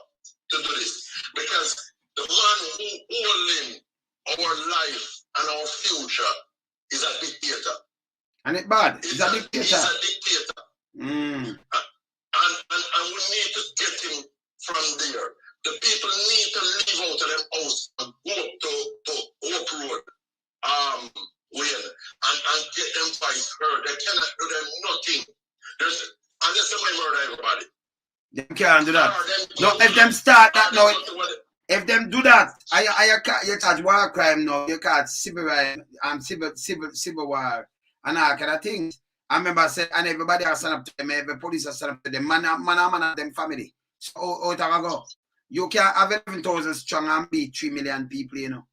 Speaker 2: to do this. Because the man who holding our life and our future is a dictator.
Speaker 1: And it's bad. He's a dictator.
Speaker 2: He's a dictator.
Speaker 1: Mm.
Speaker 2: And we need to get him from there. The people need to leave out of them house and go up to Hope Road. And get them voice heard. They cannot do them nothing. Unless somebody murder everybody.
Speaker 1: They can't do that. No, if them start that now, If them do that, you charge war crime now. You can't civil civil war and all kind of things. I remember said, and everybody has stand up to them. Every police has stand up to them. Man, them family. So out of go. You can't have 11,000 strong and beat 3 million people. You know,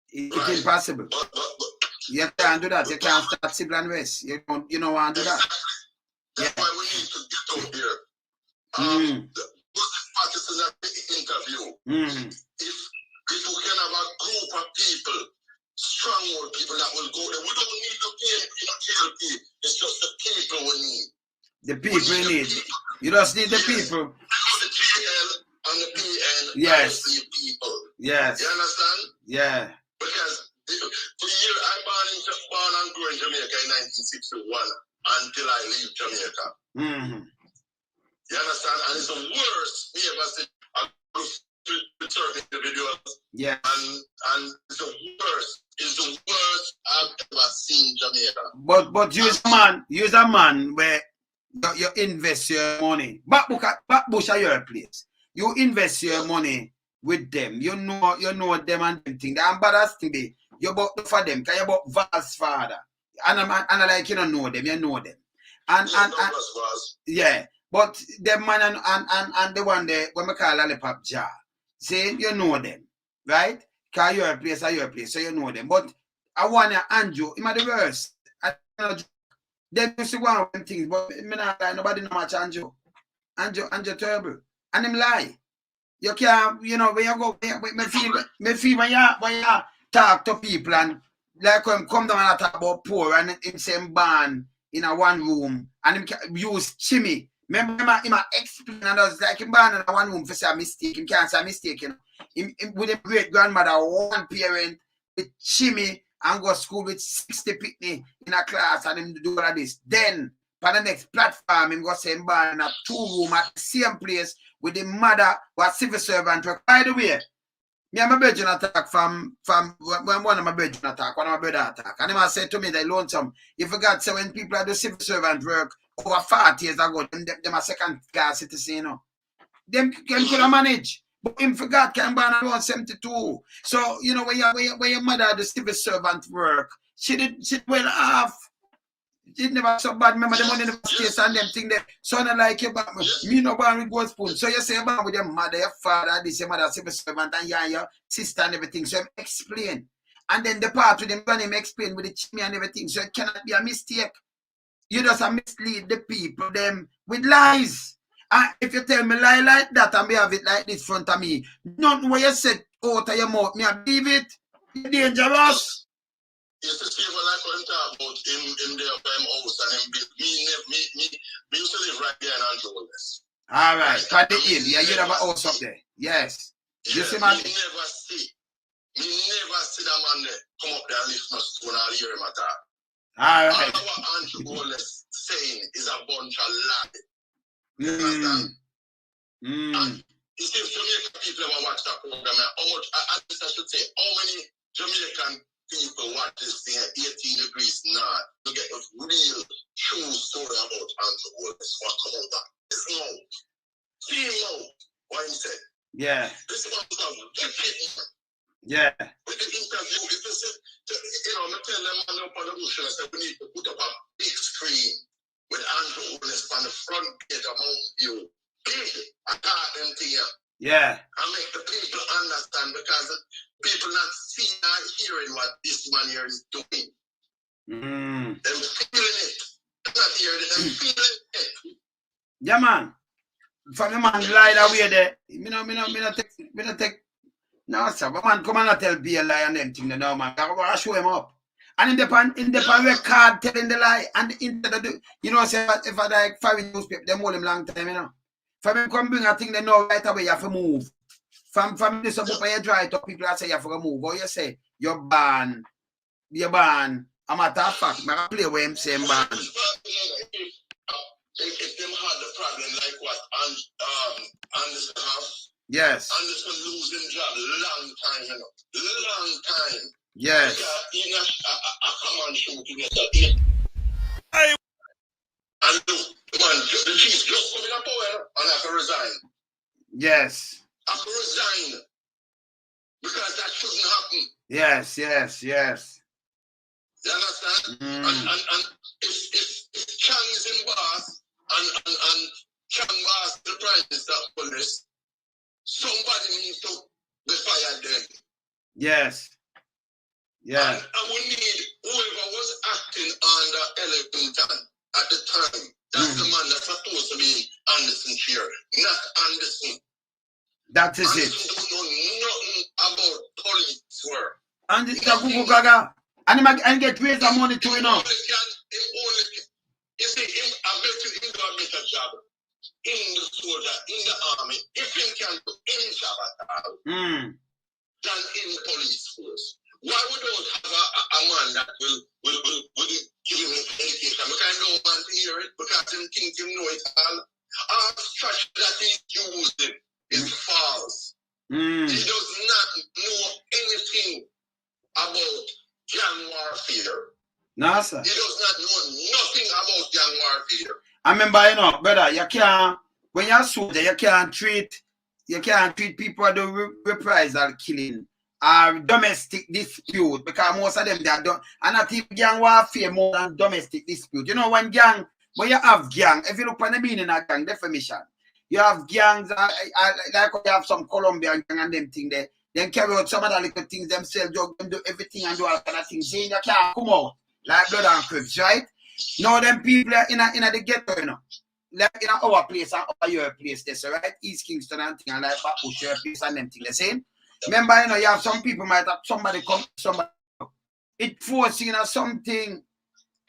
Speaker 1: it's impossible. You can't do that. You can't start civil unrest. You don't want to do that.
Speaker 2: That's why we need to get out here. Participants at the interview. If we can have a group of people, strong old people that will go there, we don't need the KLP. It's just the people we need.
Speaker 1: The people we need. You just need the people.
Speaker 2: The GL and the PN.
Speaker 1: Yes.
Speaker 2: The people.
Speaker 1: Yes.
Speaker 2: You understand?
Speaker 1: Yeah.
Speaker 2: Because for years I born and grew in Jamaica in 1961 until I leave Jamaica. You understand? And it's the worst we ever seen with certain individuals.
Speaker 1: Yeah.
Speaker 2: And it's the worst. It's the worst I've ever seen Jamaica.
Speaker 1: But you're a man where you invest your money. Back bush are your place. You invest your money with them. You know them and them thing. The embarrassing thing be you bought for them, because you bought Val's father. And I like you don't know them, you know them. And yeah. But the man and the one there, when we call Lollipop Jar, say you know them, right? Because your place are your place, so you know them. But I want to Andrew, him are the worst. I don't know, they used to go on with things, but me not lie, nobody know much Andrew. Andrew terrible. And him lie. You can't, when you go, me feel when you talk to people and like when come down and talk about poor and him same band in a one room and him use chimney. Remember, him explain and I was like him born in a one room for say a mistake. Him can't say a mistake, Him with a great grandmother, one parent with chimney and go to school with 60 picnic in a class and him do all of this. Then for the next platform, him go say him born in a 2 room at the same place with the mother was civil servant. By the way, me and my brother attack from one of my brother attack, one of my brother attack. And he said to me, they lonesome. You forgot, so when people do civil servant work over 40 years ago, them a second class citizen, you know. Them can could manage. But him forgot can born around 72. So, when your mother do civil servant work, she did well off. It never so bad. Remember the money in the case and them thing there. So not like you, but me no born with gold spoon. So you say born with your mother, your father, this your mother, civil servant, and your sister and everything. So him explain. And then the part with him when him explain with the chimney and everything. So it cannot be a mistake. You just mislead the people them with lies. And if you tell me lie like that and me have it like this in front of me, nothing what you said out of your mouth, me I believe it. You're dangerous.
Speaker 2: It's the same like when I'm talking about him there by him house and him me used to live right there in Holness.
Speaker 1: All right, cut the hill. Yeah, you have a house up there. Yes. You see, man.
Speaker 2: Me never see that man there come up there and lift my stone and hear him attack.
Speaker 1: All right.
Speaker 2: All what Andrew Holness saying is a bunch of lies. You understand? And you see, if Jamaican people ever watch that program, how much, I should say, how many Jamaican people watch this thing at 18 degrees north to get a real true story about Andrew Holness. What come out that? This mouth. See him now. What he said.
Speaker 1: Yeah.
Speaker 2: This one was a wicked man.
Speaker 1: Yeah.
Speaker 2: With the interview, if you say, I tell them on the bush, I said, we need to put up a big screen with Andrew Holness on the front gate of Mount View. Big. I got them to you.
Speaker 1: Yeah.
Speaker 2: And make the people understand because people not seeing or hearing what this man here is doing. Them feeling it. They're not hearing it, them feeling it.
Speaker 1: Yeah, man. From the man lie that way there. Me no take. No, sir. But man, come and tell be a lie and them thing, no, man. I gotta show him up. And in the record telling the lie. And say if I like 5 newspaper, them hold him long time, For him come bring a thing they know right away, you have to move. From this up you dry to people that say you have to move. Or you say you're banned. A matter of fact, I play with him same band.
Speaker 2: If them had the problem like what Anderson have,
Speaker 1: yes.
Speaker 2: Anderson losing job long time, long time.
Speaker 1: Yes.
Speaker 2: In a command show together. And look, man, the chief just coming up power and have to resign.
Speaker 1: Yes.
Speaker 2: have to resign because that shouldn't happen.
Speaker 1: Yes.
Speaker 2: You understand? And if Chang is in Bath and Chang asked the Prime Minister Holness, somebody needs to be fired then.
Speaker 1: Yes. Yeah.
Speaker 2: And we need whoever was acting under Ellington at the time. That's the man that's supposed to be in Anderson chair, not Anderson.
Speaker 1: That is
Speaker 2: Anderson
Speaker 1: it.
Speaker 2: don't know nothing about police work.
Speaker 1: And it's a Gugu Gaga. And get raised the money too, you know.
Speaker 2: You see, I bet you he do a better job in the soldier, in the army, if he can do any job at all, than in the police force. Why we don't have a man that will give him education? Because I don't want to hear it, because he thinks he know it all. Our strategy that he's using is false. He does not know anything about gang warfare.
Speaker 1: No, sir.
Speaker 2: He does not know nothing about gang warfare.
Speaker 1: I remember, you know, brother, you can't, when you're a soldier, you can't treat people who do reprisal killing or domestic dispute, because most of them, they are done, and not even gang warfare more than domestic dispute. You know, when you have gang, if you look at the meaning of gang definition, you have gangs, like you have some Colombian gang and them thing there, then carry out some other little things themselves, do everything and do all kind of things. Saying you can't come out like blood and crips, right? Now them people are in the ghetto, you know. Like in our place and your place, that's right? East Kingston and thing and like Backbush, your place and them thing the same. Remember, you know, you have some people might have somebody come, somebody it forcing, you know, something.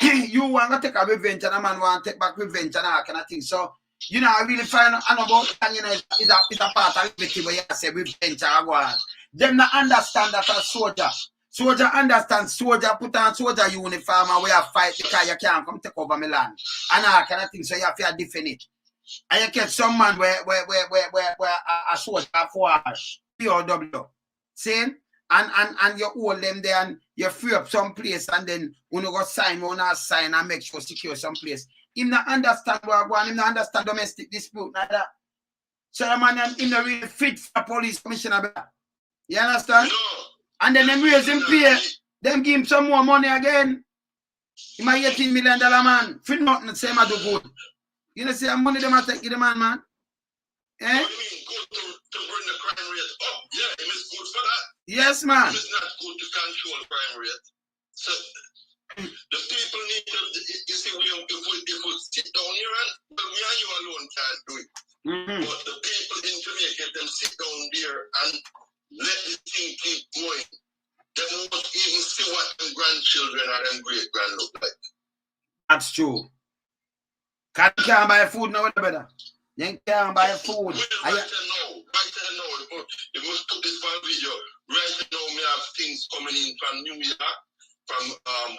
Speaker 1: You want to take a revenge and a man want to take back revenge and all kind of thing. So, you know, I really find out about, you know, it's a part of everything where you say revenge and go on. Them not understand that a soldier. Soldier understand, soldier put on soldier uniform and we have fight because you can't come take over my land. And all kind of thing, so you have to defend it. And you get some man where a soldier for POW. See? And you hold them there and you free up some place and then when you go sign, you not sign and make sure secure some place. Him not understand what I want, him not understand domestic dispute, like that. So the man him not really fit for police commissioner. You understand?
Speaker 2: No.
Speaker 1: And then them raise him pay, them give him some more money again. He might $18 million man. For nothing, same as do good. You know, say money them take the man. Eh?
Speaker 2: What do you mean good to bring the crime rate up? Yeah, it is good for that.
Speaker 1: Yes, man.
Speaker 2: It is not good to control crime rate. So the people need to, you see, if we sit down here and, well, me and you alone can't do it. But the people in Jamaica, them sit down there and let the thing keep going. They won't even see what them grandchildren or them great-grand look like.
Speaker 1: That's true. Can't buy food now, brother. You can't buy food.
Speaker 2: Right now, if we put this on video, right now we have things coming in from New York, from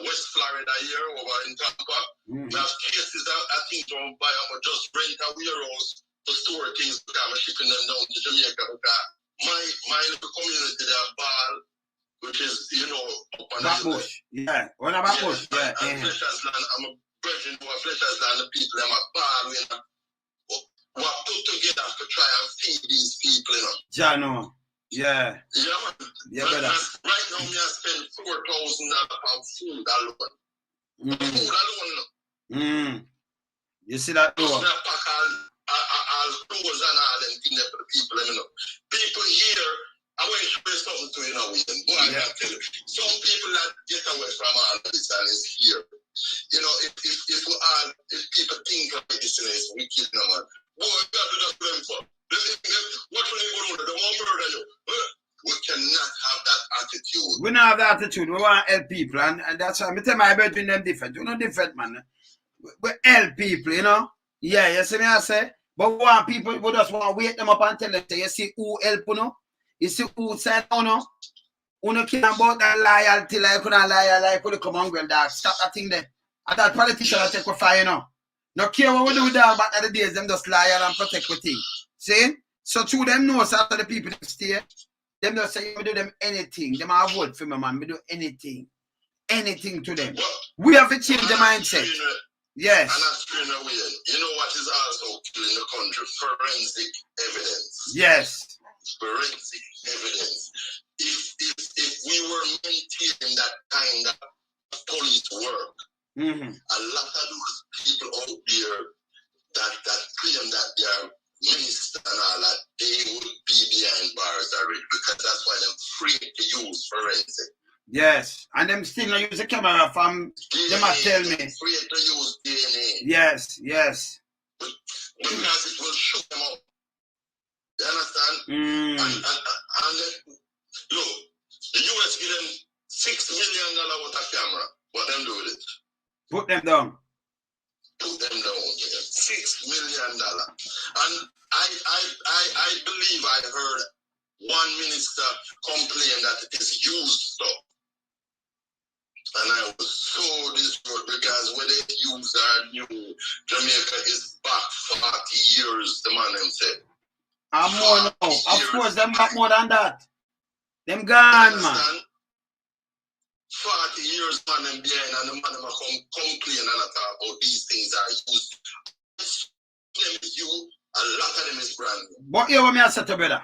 Speaker 2: West Florida here, over in Tampa. We have cases that I think don't buy them, just rent a warehouse to store things because I'm shipping them down to Jamaica because my little community there, Ball, which is, you know, up on
Speaker 1: Backbush. Yeah. What about Backbush? Yeah.
Speaker 2: And Fletcher's Land, I'm a virgin to a Fletcher's Land, the people, I'm a Ball, we are put together to try and feed these people, you know.
Speaker 1: Jano. Yeah.
Speaker 2: Yeah, man.
Speaker 1: Yeah, brother.
Speaker 2: Right now, we have spent $4,000 on food alone. Food alone.
Speaker 1: You see that door?
Speaker 2: We have pack all clothes and all them things for the people, you know. People here, I want to show you something to you now, William. Boy, I can tell you. Some people that get away from all this and is here. You know, if people think of this is wicked, no man. Boy, you got to do that for them for. What will you go on? They won't murder you. We cannot have that attitude.
Speaker 1: We don't have that attitude. We want to help people. And that's why I tell my between them different. We're not different, man. We help people, you know. Yeah, you see me, I say. But we want people, we just want to wake them up and tell them, you see who help, you know. You see who said, you know. You know, care about that loyalty, like you don't lie, like you come on, girl, dog. Stop that thing there. And that politician will take with fire, you know. No care what we do with that back in the days, them just lie and protect with things. See? So through them knows after the people stay, them just say, we do them anything. Them have vote for me, man. We do anything. Anything to them. We have to change the mindset. Yes.
Speaker 2: And that's straight away. You know what is also killing the country? Forensic evidence.
Speaker 1: Yes.
Speaker 2: forensic evidence. If we were maintaining that kind of police work, a lot of those people out there that claim that they are minister and all that, they would be behind bars already, because that's why they're free to use forensic.
Speaker 1: Yes, and them still not use the camera from
Speaker 2: DNA,
Speaker 1: them might tell me.
Speaker 2: Free to use DNA.
Speaker 1: Yes, yes.
Speaker 2: Because it will show them up. You understand? And look, the US give them $6 million worth of camera. What them do with it?
Speaker 1: Put them down.
Speaker 2: Put them down. $6 million. And I believe I heard one minister complain that it is used stuff. And I was so distraught, because when they use our new Jamaica is back 40 years, the man them said.
Speaker 1: And more now. Of course, them got more than that. Them gone, man.
Speaker 2: 40 years, man, them behind, and the man them complain and talk about these things are used. Them is you, a lot of them is brand new.
Speaker 1: But you want me to say to brother?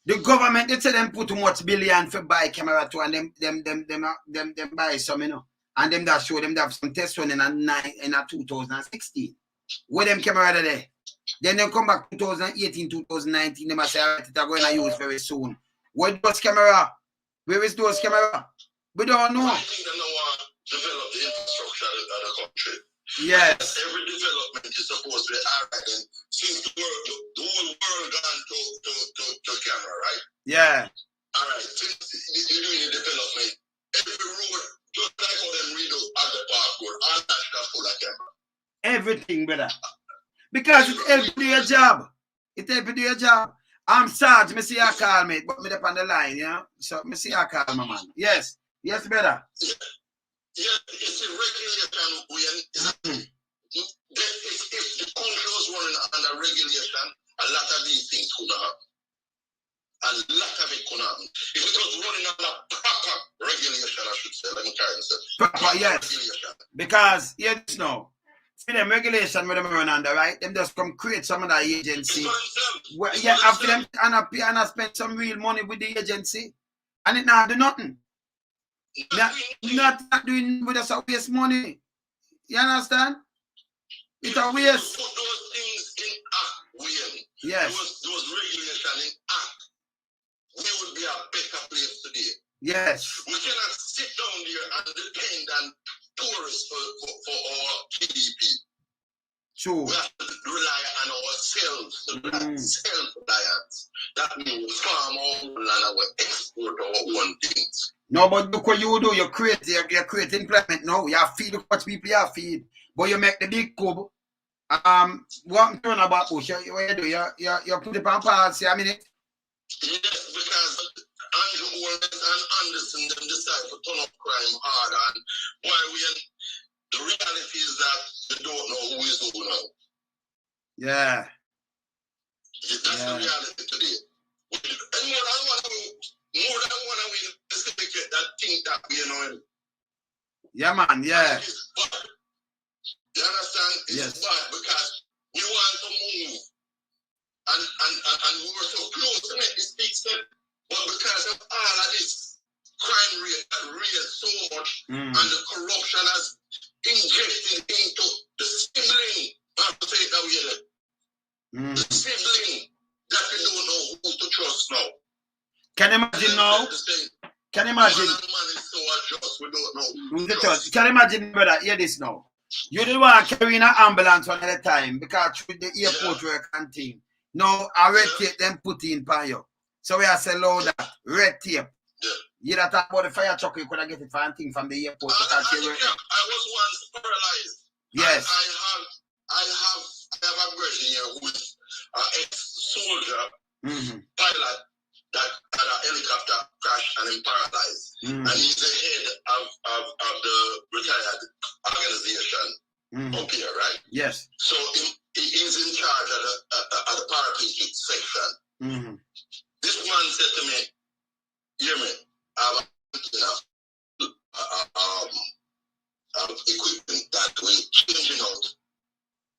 Speaker 1: The government, they say them put too much billion for buy camera too, and them buy some, you know. And them that show them that have some test run in a 2016. Where them camera there? Then they come back 2018, 2019, they must say, all right, they're going to use very soon. Where those camera? Where is those camera? We don't know.
Speaker 2: I think they don't want to develop the infrastructure of the country.
Speaker 1: Yes.
Speaker 2: Every development is supposed to be alright, and since the whole world gone to camera, right?
Speaker 1: Yeah.
Speaker 2: Alright, since you're doing the development, every road, just like how them read at the park road, all that stuff full of camera.
Speaker 1: Everything, brother. Because it helps do your job. It helps do your job. I'm Sarge, me see you call me, but me up on the line, you know? So me see you call my man. Yes. Yes, brother.
Speaker 2: Yeah, it's a regulation. If the country was running under regulation, a lot of these things could happen. A lot of it could happen. If it was running under proper regulation, I should say, let me carry this.
Speaker 1: Proper, yes. Regulation. Because, yes, no. See them regulation with them run under, right? Them just come create some of that agency. Well, yeah, after them and I spend some real money with the agency. And it now do nothing. Not doing with us a waste money. You understand? It's a waste.
Speaker 2: Put those things in act, William.
Speaker 1: Yes.
Speaker 2: Those regulations in act, we would be a better place today.
Speaker 1: Yes.
Speaker 2: We cannot sit down here and depend on tourists for our GDP.
Speaker 1: True.
Speaker 2: We have to rely on ourselves, self-reliance. That means we farm our own land and we export our own things.
Speaker 1: No, but look what you do. You create employment now. You feed what people you feed. But you make the big coup. What turn about push? What you do? You put it on pause, see a minute?
Speaker 2: Yes, because Andrew Holness and Anderson them decide to turn up crime hard, and while the reality is that they don't know who is who now.
Speaker 1: Yeah.
Speaker 2: That's the reality today. And more than one of we specificate that think that we know.
Speaker 1: Yeah, man, yeah.
Speaker 2: You understand? It's bad because we want to move. And we were so close to make this big step. But because of all of this crime rate that raised so much, and the corruption has injected into the sibling, I have to say it that way. The sibling that we don't know who to trust now.
Speaker 1: Can you imagine now? Can you imagine?
Speaker 2: Man is so adjust, we don't know.
Speaker 1: Can you imagine, brother? Hear this now. You didn't want to carry an ambulance one at a time because with the airport work and thing. Now, a red tape them put in for you. So we have to allow that red tape. You don't talk about the fire truck, you could have get it for thing from the airport.
Speaker 2: I was once paralyzed.
Speaker 1: Yes.
Speaker 2: I have a person here who is an ex-soldier, pilot, that had a helicopter crash and him paralyzed. And he's the head of the retired organization up here, right?
Speaker 1: Yes.
Speaker 2: So he's in charge of the paraplegic section. This man said to me, hear me, I have equipment that we're changing out.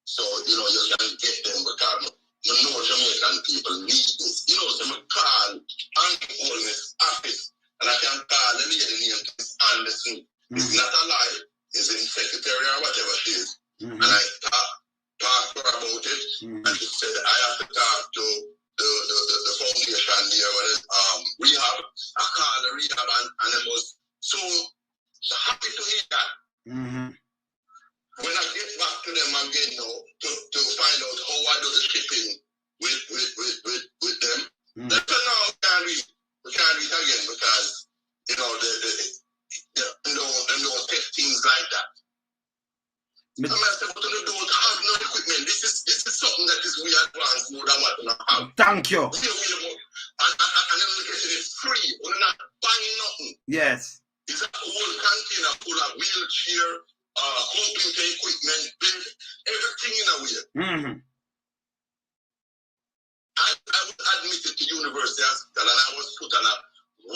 Speaker 2: So, you can get them because you know Jamaica Jamaican people need this. You know, so I call Uncle Holness office, and I can call the lady named Miss Anderson. It's not a lie. It's in secretary or whatever she is. And I talked to her about it, and she said I have to talk to the foundation there, rehab. I called the rehab, and I was so happy to hear that. When I get back to them again now to find out how I do the shipping with them, they said no, we can't do it again because you know they don't take things like that. I said, but they don't have no equipment. This is something that is we advanced more than what we have.
Speaker 1: Thank you.
Speaker 2: And then we get it free. We're not buying nothing.
Speaker 1: Yes.
Speaker 2: It's a whole container full of wheelchair, computer equipment, bed, everything in a way. I was admitted to University Hospital and I was put on a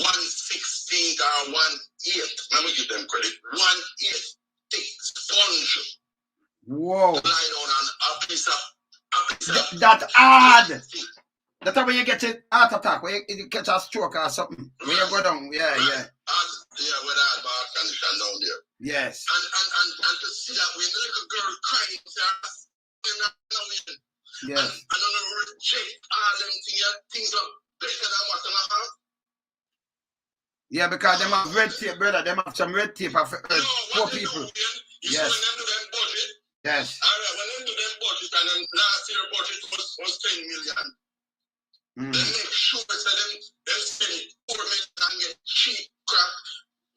Speaker 2: 1/16 or 1/8. Let me give them credit. 1/8 thick sponge.
Speaker 1: Whoa.
Speaker 2: To lie down on a piece of
Speaker 1: that hard. That's how when you get a heart attack, when you catch a stroke or something. When you go down, yeah.
Speaker 2: Yeah, with that bad condition down there.
Speaker 1: Yes.
Speaker 2: And to see that when the little girl crying,
Speaker 1: yes.
Speaker 2: And I don't reject all them things are better than what I have.
Speaker 1: Yeah, because them have red tape, brother. Them have some red tape for poor people. Yes.
Speaker 2: When them do them budget.
Speaker 1: Yes.
Speaker 2: Alright, when them do them budget and them last year budget was 10 million. They make sure that them spend 4 million and get cheap crap.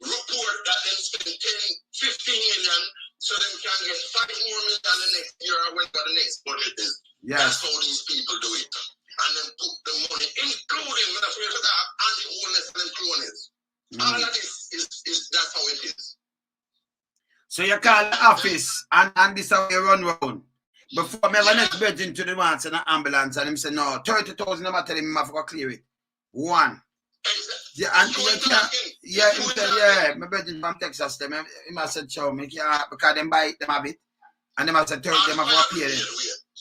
Speaker 2: Report that them spend 10, 15 million so them can get 5 more million the next year or whenever the next budget is.
Speaker 1: Yes.
Speaker 2: That's how these people do it. And then put the money, including when I forget that anti-Holness and clones. All of this is that's how it is.
Speaker 1: So you call the office and this how you run round. Before me have next bed into the ones in an ambulance and him say no, 30,000 I'm telling him I have to clear it. One. Yeah, and you can't, my brother from Texas, them, he must have show me, because them buy it, them have it, and them have to tell them have to pay it.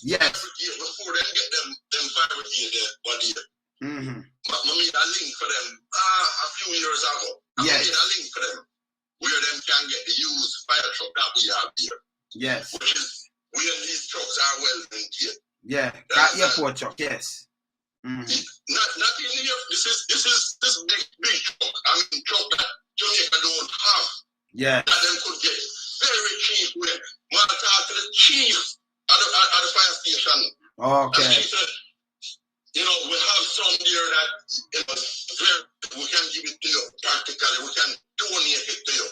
Speaker 1: Yes.
Speaker 2: Before them get them 5 years there, 1 year. I made a link for them a few years ago. I made a link for them where them can get the used fire truck that we have here.
Speaker 1: Yes.
Speaker 2: Which is where these trucks are well maintained.
Speaker 1: Yeah, that airport truck, yes.
Speaker 2: Not in here. This is big truck. I mean truck that Jamaica don't have.
Speaker 1: Yeah.
Speaker 2: That them could get very cheap with. Want to talk to the chief at the fire station.
Speaker 1: Okay.
Speaker 2: And she said, you know, we have some there that we can give it to you practically. We can donate it to you.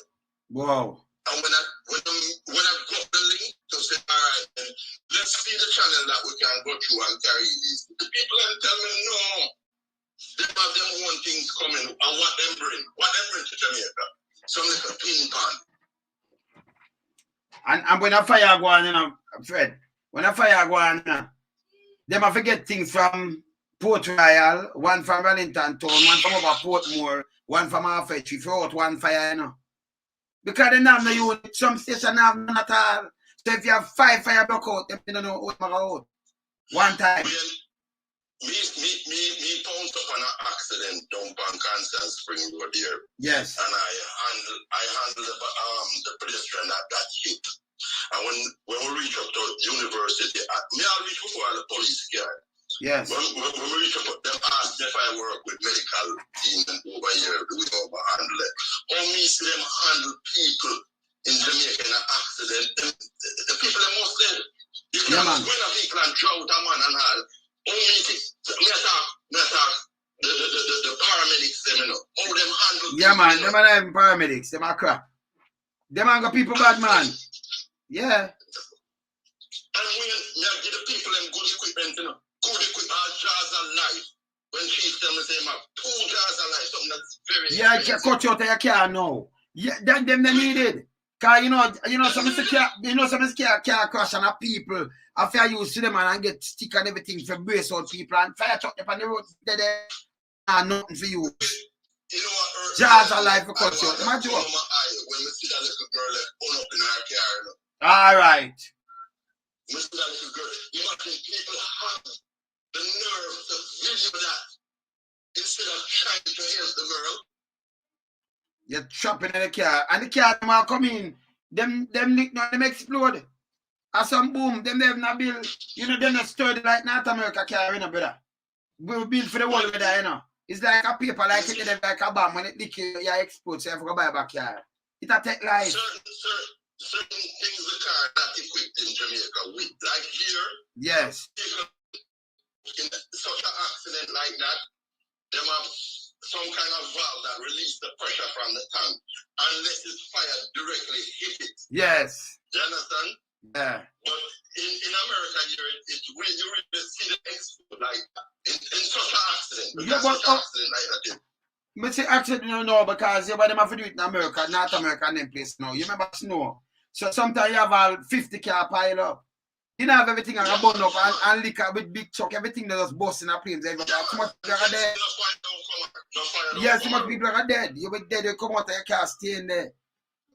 Speaker 1: Wow.
Speaker 2: And when I got the link to say, all right, then let's see the channel that we can go through and carry these. The people tell me, no, they have their own things coming and what them bring to Jamaica. Some little ping pong.
Speaker 1: And when a fire go on, you know, Fred, when a fire go on, them have to get things from Port Royal, one from Wellington Town, one from over Portmore, one from Harfetch, if you out one fire, you know. Because they have no unit, some station have none at all. So if you have 5 fire block out, they don't know what to out. One time.
Speaker 2: Me pounced up on an accident down on Constance Spring Road there.
Speaker 1: Yes.
Speaker 2: And I handled the pedestrian that got hit. And when we reach up to university, I'll reach before the police car.
Speaker 1: Yes.
Speaker 2: When we reach up, them asked if I work with medical team over here, we don't handle it. How me see them handle people in Jamaica in an accident, the people are most dead. You can go in a vehicle and drown a man and all. How me talk the paramedics, them, you know, how them handle people.
Speaker 1: Yeah, man, them are not even paramedics, them are crap. Them are got people bad, man. Yeah.
Speaker 2: And when you give the people them good equipment, you know, good equipment, jars of life. When she tell me, say, man, 2 jars of life, something that's very expensive.
Speaker 1: Cut you out of your car now. Yeah, them they needed. Cause some car crash and people, after I use them and get stick and everything for brace out people and fire truck up on the road, they nothing for you.
Speaker 2: You know what?
Speaker 1: Jars of life for cut you out.
Speaker 2: Imagine when we see that little girl pull up in her car, you know.
Speaker 1: All right.
Speaker 2: We see that little girl. Imagine people have the nerve to video that instead of trying to help the girl.
Speaker 1: You're trapping in the car, and the car them come in. Them lick now, them explode. And some boom, them have no bill. You know, they're not sturdy like North America car, you know, brother. We build for the world with that, you know. It's like a paper, like it like a bomb. When it lick you, you export, so you have to go buy a back car. It'll take life.
Speaker 2: Certain things the car not equipped in Jamaica with. Like here,
Speaker 1: yes.
Speaker 2: In such an accident like that, them have some kind of valve that release the pressure from the tank unless it's fired directly hit it.
Speaker 1: Yes.
Speaker 2: You understand?
Speaker 1: Yeah.
Speaker 2: But in America here, it's really, you really see the explode like that. In such an accident.
Speaker 1: Yeah, but
Speaker 2: accident like that.
Speaker 1: But see, accident you know because you them have to do it in America, North America and them place now. You remember snow? So sometimes you have all 50 car pile up. You don't have everything on a burn up and liquor with big truck, everything that just bust in a plane. Too much people are dead. Yes, too much people are dead. You be dead, you come out of your car, stay in there.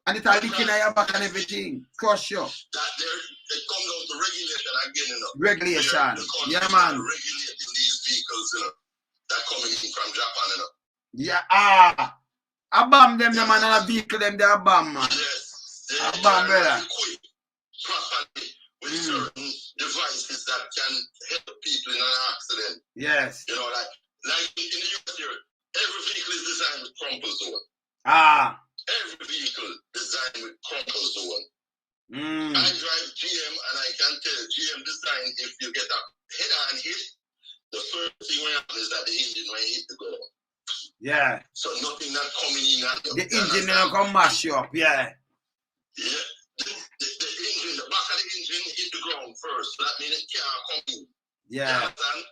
Speaker 1: And it's all leaking on your back and everything. Crush you.
Speaker 2: It comes down to regulation again, you know.
Speaker 1: Regulation. Yeah, man.
Speaker 2: Regulating these vehicles, you know, that coming in from Japan, you know.
Speaker 1: Yeah, I bomb them, man, and a vehicle them, they are bomb, man.
Speaker 2: Yes.
Speaker 1: I bomb, brother.
Speaker 2: Properly with certain devices that can help people in an accident.
Speaker 1: Yes.
Speaker 2: You know, like in the US here, every vehicle is designed with crumple zone. Every vehicle designed with crumple zone. I drive GM and I can tell GM design, if you get a head-on hit, the first thing will happen is that the engine will hit the ground.
Speaker 1: Yeah.
Speaker 2: So nothing not coming in.
Speaker 1: The engine will come mash you up, yeah.
Speaker 2: Yeah. The engine, the back of the engine hit the ground first. So that means it can't come in.
Speaker 1: Yeah.
Speaker 2: You understand?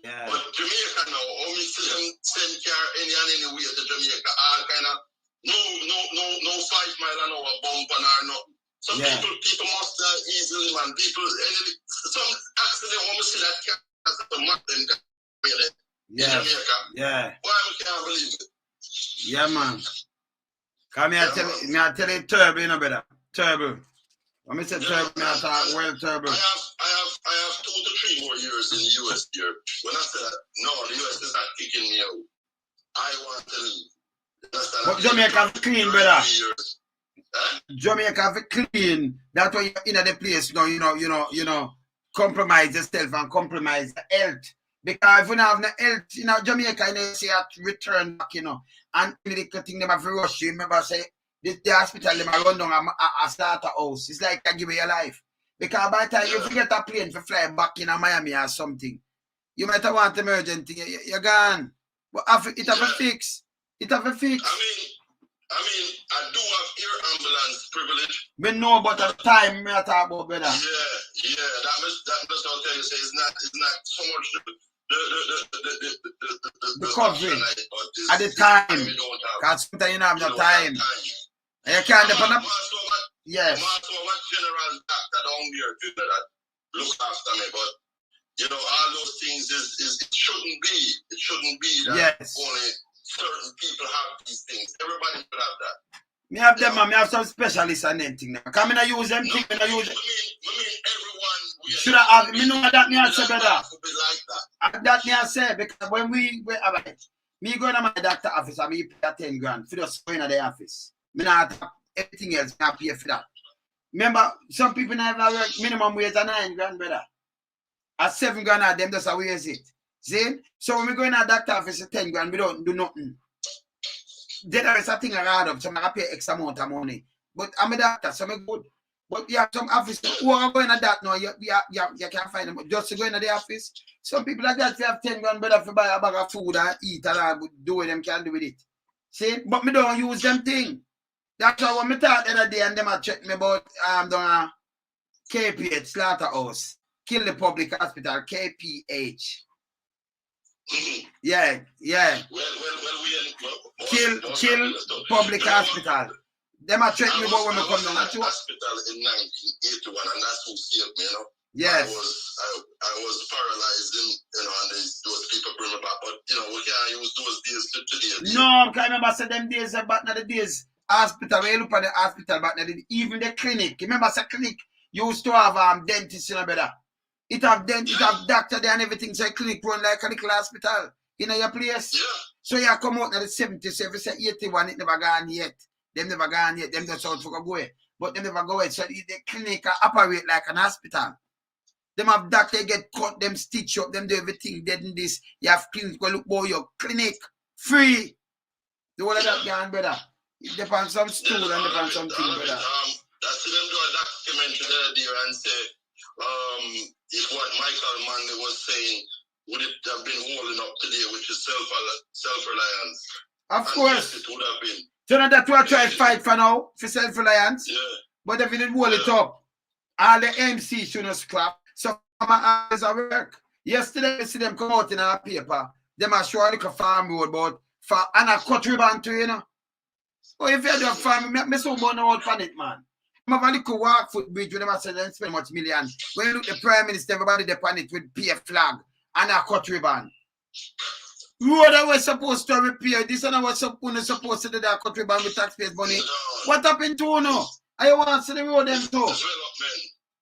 Speaker 1: Yeah.
Speaker 2: But Jamaica now, how me see them send car anywhere to Jamaica, all kind of no 5 mile an hour bump and or no. Some people must die easily, man. People, some accident when we see that car as a map them in Jamaica.
Speaker 1: Yeah.
Speaker 2: Why we can't believe it?
Speaker 1: Yeah, man. Come here, I tell you turbo, you know, brother. Turbo. When I say turbo, I talk well turbo.
Speaker 2: I have 2 to 3 more years in the US here. When I said no, the US is not kicking me out. I want to leave.
Speaker 1: But Jamaica have clean, brother. Jamaica have clean. That's why you're in the place, you know, compromise yourself and compromise the health. Because if you don't have no health, you know, Jamaica, you know, you see a return back, you know, and the thing them have to rush you. Remember, say, the hospital, them run down a starter house. It's like I give you your life. Because by the time you get a plane to fly back in Miami or something, you might want emergency, you're gone. But it have a fix. It have a fix.
Speaker 2: I mean, I do have air ambulance privilege.
Speaker 1: We know about the time we are talking about, brother.
Speaker 2: Yeah. That must I'll tell you. Say it's not so much
Speaker 1: the coverage at the time. Because sometimes you don't have no time. And you can't depend on. Yes.
Speaker 2: I'm also a general doctor down there too that look after me, but you know all those things it shouldn't be. It shouldn't be that only certain people have these things. Everybody should have that.
Speaker 1: Me have them, man. Me have some specialists and anything. Now. Come in and use them things. I mean
Speaker 2: everyone.
Speaker 1: Should I have? Me know that me I say, brother.
Speaker 2: Like that.
Speaker 1: That me I say because when me go to my doctor office, I me pay 10 grand for just going to the office. Me not everything else. I pay for that. Remember, some people never work minimum wage at 9 grand, brother. At 7 grand, at them just a waste it. See? So when we go in a doctor office at 10 grand, we don't do nothing. Then there is a thing around up, so I pay X amount of money. But I'm a doctor, so I'm good. But you have some offices who are going to that now, you can't find them. Just to go into the office. Some people like that, if you have 10 grand, better to buy a bag of food and eat and do what them can do with it. See? But me don't use them thing. That's why when me talk the other day and them a check me about doing KPH, slaughterhouse, kill the public hospital, KPH. Yeah. Kill public hospital. Them a check me about when me come down.
Speaker 2: Hospital in 1981 and that's who saved me, you know.
Speaker 1: Yes.
Speaker 2: I was paralyzed and those people bring me back, but you know, we can't use those days to today.
Speaker 1: No, I remember say them days back in the days. Hospital, when you look at the hospital back then, even the clinic. Remember the clinic used to have dentists, you know, brother. It have doctor there and everything, so clinic run like a little hospital in your place.
Speaker 2: Yeah.
Speaker 1: So you come out in the 70s, so if you say 81, it never gone yet. Them never gone yet, them just out for go away. But them never go away. So the clinic operate like an hospital. Them have doctor get cut, them stitch up, them do everything, dead in this. You have clinic go look boy your clinic free. The whole of that gone, brother. It depends some stool and depends something, brother.
Speaker 2: That's them do a documentary there and say, if what Michael Manley was saying would it have been holding up today, which is self-reliance.
Speaker 1: Of course.
Speaker 2: It would have been.
Speaker 1: So now that's what I try to fight for now, for self-reliance.
Speaker 2: Yeah.
Speaker 1: But if you didn't hold it up, all the MC shouldn't scrap. So my eyes are work. Yesterday, I see them come out in our paper. Them are show like a farm road, but for and a cut ribbon too, you know. Oh, if you do a farm, me so burn out on it, man. I'm a little walk foot bridge with them I said they spend much million. When you look at the Prime Minister, everybody they on it with PF flag and a cut ribbon. Road that was supposed to repair. This one was supposed to do that cut ribbon with taxpayers' money. What happened to you now? I want to see the road them too.
Speaker 2: Development.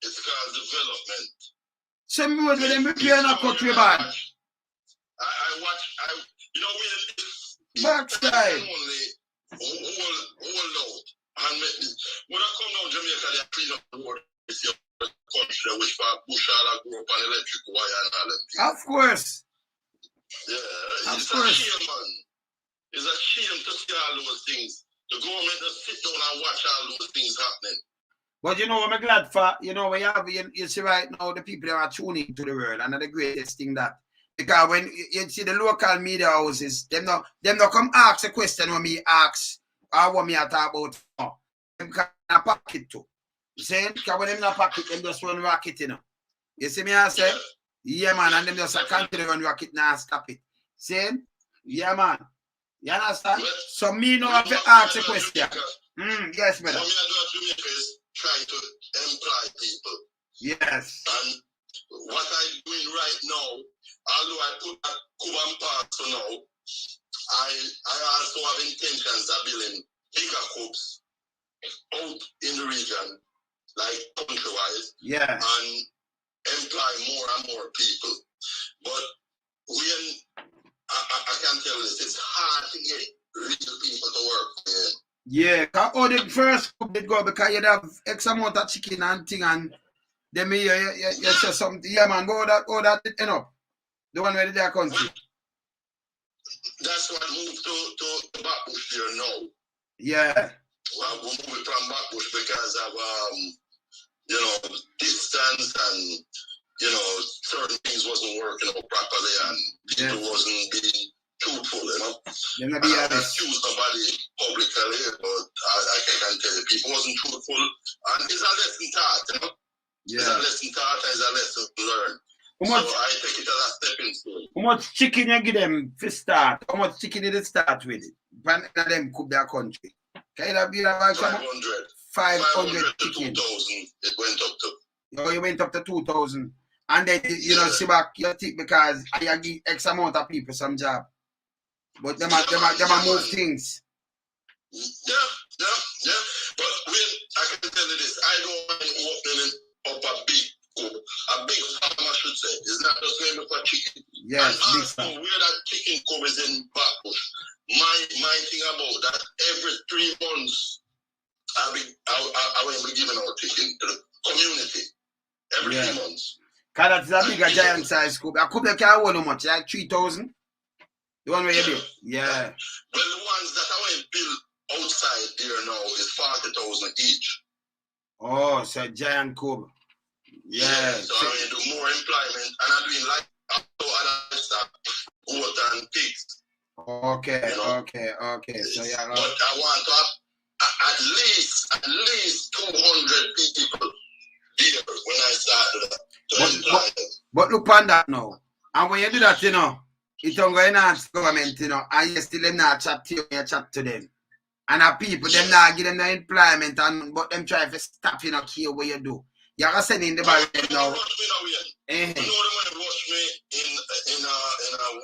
Speaker 2: It's called development.
Speaker 1: Some road with them repair and a cut ribbon.
Speaker 2: I watch, you know, we
Speaker 1: backside.
Speaker 2: Hold out. And when I come down Jamaica, they clean up the road. It's your country, which for Bush all grew up on electric wire and all that.
Speaker 1: Of course.
Speaker 2: Yeah, it's a shame, man. It's a shame to see all those things. The government just sit down and watch all those things happening.
Speaker 1: But you know what I'm glad for? You know, we have, you see right now, the people that are tuning to the world, and the greatest thing that, because when you see the local media houses, them not come ask a question when me ask, or what me I talk about. No. Them can pack it too. You see? Because when them not pack it, them just run rocket, you know. You see me I say? Yeah, man, and them just continue run rocket now stop it. See? Yeah, man. You understand? So me no have to ask a question. Yes, brother.
Speaker 2: What me I do is try to employ people.
Speaker 1: Yes.
Speaker 2: And what I'm doing right now, although I put that Cuban part for now, I also have intentions of building bigger clubs out in the region, like country-wise, and employ more and more people. But when I can tell you this, it's hard to get real people to work.
Speaker 1: Yeah, because the first club did go because you have X amount of chicken and thing, and then you say something. Yeah, man, go that end up. The one where they are country.
Speaker 2: That's what moved to Backbush there now.
Speaker 1: Yeah.
Speaker 2: Well, we moved from Backbush because of you know, distance and you know, certain things wasn't working out properly and people wasn't being truthful, you know. I don't accuse nobody publicly, but I can tell you, people wasn't truthful, and it's a lesson taught, you know. Yeah. It's a lesson taught and it's a lesson learned. So I take it as a stepping stone.
Speaker 1: How much chicken you give them to start? How much chicken did they start with? One of them cook their country. Can you be like
Speaker 2: 500 to
Speaker 1: chicken.
Speaker 2: 2,000 it went up to.
Speaker 1: Oh, you went up to 2,000. And then, you know, see back your tip because I give X amount of people some job. But them are move things.
Speaker 2: Yeah. But when I can tell you this, I don't want opening up a big farm, I should say. It's not just going for chicken.
Speaker 1: Yes,
Speaker 2: and also where that chicken comes is in Backbush. My thing about that, every 3 months I will be giving out chicken to the community. Every 3 months.
Speaker 1: Because that's a bigger giant size scoop. A couple can hold how much? Like 3,000? The one where you build? Yeah.
Speaker 2: Well, the ones that I want to build outside there now is 40,000 each.
Speaker 1: Oh, so giant cube. Yeah.
Speaker 2: So I mean, do more employment and I'm doing like other stuff, goat and pigs.
Speaker 1: Okay,
Speaker 2: you know?
Speaker 1: okay. So yeah.
Speaker 2: But I want to have at least 200 people here when I started that.
Speaker 1: But look on that now. And when you do that, you know, it's don't go enhance government, you know, and you still them not chat to you, you chat to them. And the people, them not give them the employment, and but them try to stop, you know, care what you do. You are sending the barrier now.
Speaker 2: You know, they might rush me in a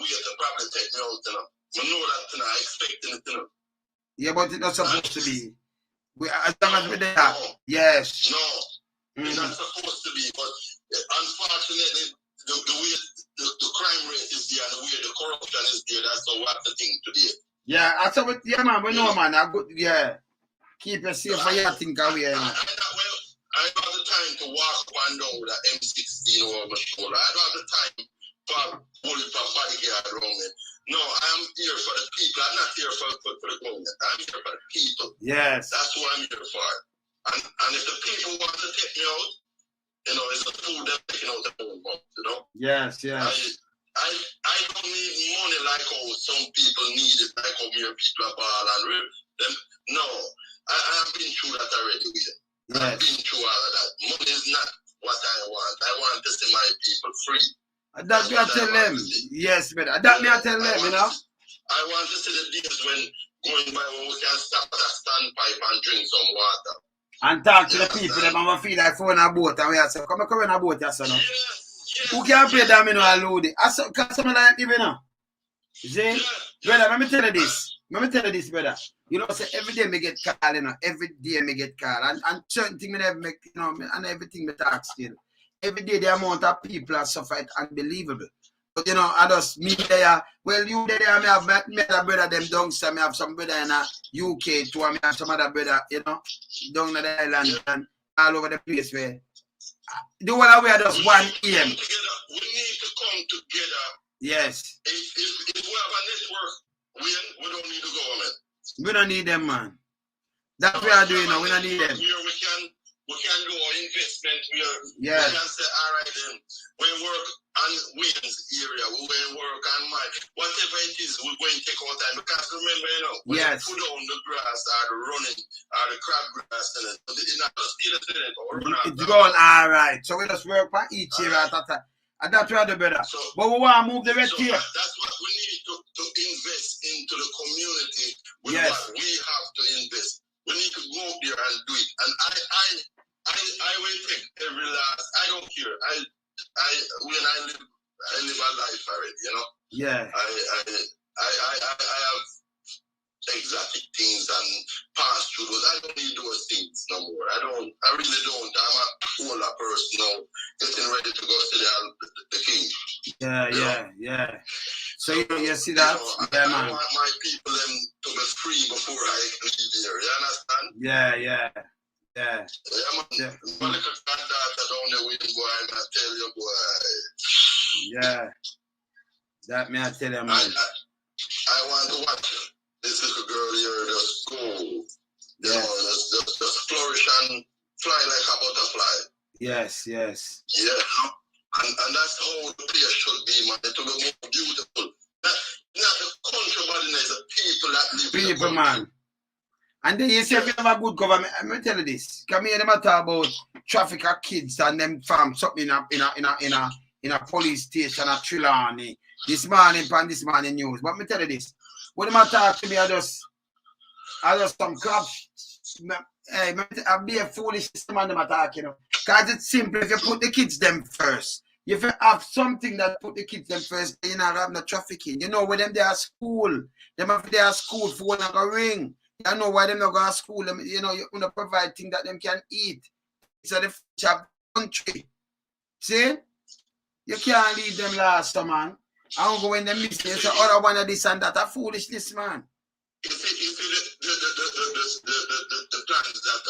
Speaker 2: way to probably take me out, you know. I know that, you know, I expecting it, you know.
Speaker 1: Yeah, but it's not supposed to be. As long as we're there. Yes.
Speaker 2: No. It's not supposed to be, but Unfortunately, the way the crime rate is there and the way the corruption is there, that's how we have to think today.
Speaker 1: Yeah, I saw it. Yeah, man. We know, man. I go. Yeah. Keep it safe for your think away.
Speaker 2: I don't have the time to walk up and down with an M16 over my shoulder. I don't have the time for bullet for bodyguard around me. No, I'm here for the people. I'm not here for the government. I'm here for the people.
Speaker 1: Yes.
Speaker 2: That's what I'm here for. And if the people want to take me out, you know, it's a fool they're taking out the own mouth, you know?
Speaker 1: Yes, yes.
Speaker 2: I don't need money like how some people need it, like how mere people are ball and real. No, I've been through that already. Yes. I've been through all of that. Money is not what I want. I want to see my people free.
Speaker 1: That me I tell them. Yes, brother. That me I tell them, you know.
Speaker 2: I want to see the days when going by when we can stop at a standpipe and drink some water.
Speaker 1: And talk to the people, them and feel like phone a boat and we are say, come in a boat, yes, no? Yes. Who can play that, me know, and load it? Can someone like you, you know? See? Brother, let me tell you this, brother. You know, say every day me get call, you know. Every day me get call. And certain things me never make, you know, and everything me talk still. Every day the amount of people are suffering unbelievable. But you know, I just me there. Well, you there, me have me other brother them down, so me have some brother in UK too, and me have some other brother, you know, down in the island and all over the place where the whole way just one aim.
Speaker 2: We need to come together.
Speaker 1: Yes.
Speaker 2: If we have a network, we don't need the government.
Speaker 1: We don't need them, man. That's what we are doing now. We don't need them.
Speaker 2: We can do our investment where
Speaker 1: we
Speaker 2: can say, all right, then we work on Wayne's area, we will work on mine. Whatever it is, we're going to take our time. Because remember, you know, when you put on the grass or the running or the crabgrass, it's not just still
Speaker 1: it's going all right. So we just work on each area at a time. And that's where the better. So, but we want to move the red here.
Speaker 2: That's what we need to invest into the community with what we have to invest. We need to go up there and do it. And I will take every last. I don't care. When I live a life already, you know.
Speaker 1: Yeah.
Speaker 2: I have exotic things and pass through those. I don't need those things no more. I really don't. I'm a older person now, getting ready to go see the king.
Speaker 1: Yeah. So you see that?
Speaker 2: I want my people to be free before I leave here. You understand?
Speaker 1: Yeah.
Speaker 2: Man. When I down the wind, boy, I tell you, boy.
Speaker 1: Yeah. That me I tell you, man.
Speaker 2: I want to watch this little girl here just go. You know, just flourish and fly like a butterfly.
Speaker 1: Yes.
Speaker 2: Yeah. And that's how the place should be, man. It will be more beautiful. Not the country, but it's the people that live in the country.
Speaker 1: Man. And then you say if you have a good government, I'm gonna tell you this. Come here, them talk about traffic of kids and them farm something in a police station at Trelawney this morning news. But me tell you this. When them talk to me, I just some crap. Hey, I be a foolish man them attack, you know. Cause it's simple. If you put the kids them first, if you have something that put the kids them first, you not have no trafficking. You know when them they are school, them have their school phone and go ring. You know why them not go to school. Them, you know, you want to provide things that them can eat. It's a the future of the country. See? You can't leave them last, man. I don't go in the mistake. So other one of this and that. A foolishness, man.
Speaker 2: You see the plans that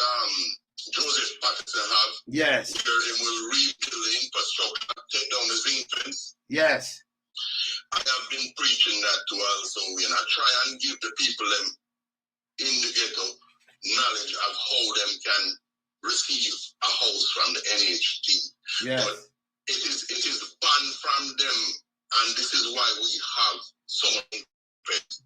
Speaker 2: Joseph Patterson have.
Speaker 1: Yes.
Speaker 2: Where he will rebuild the infrastructure, take down the zinc fence.
Speaker 1: Yes.
Speaker 2: I have been preaching that to also, and I try and give the people them in the ghetto knowledge of how them can receive a house from the NHT.
Speaker 1: Yes.
Speaker 2: But it is banned from them, and this is why we have so many friends.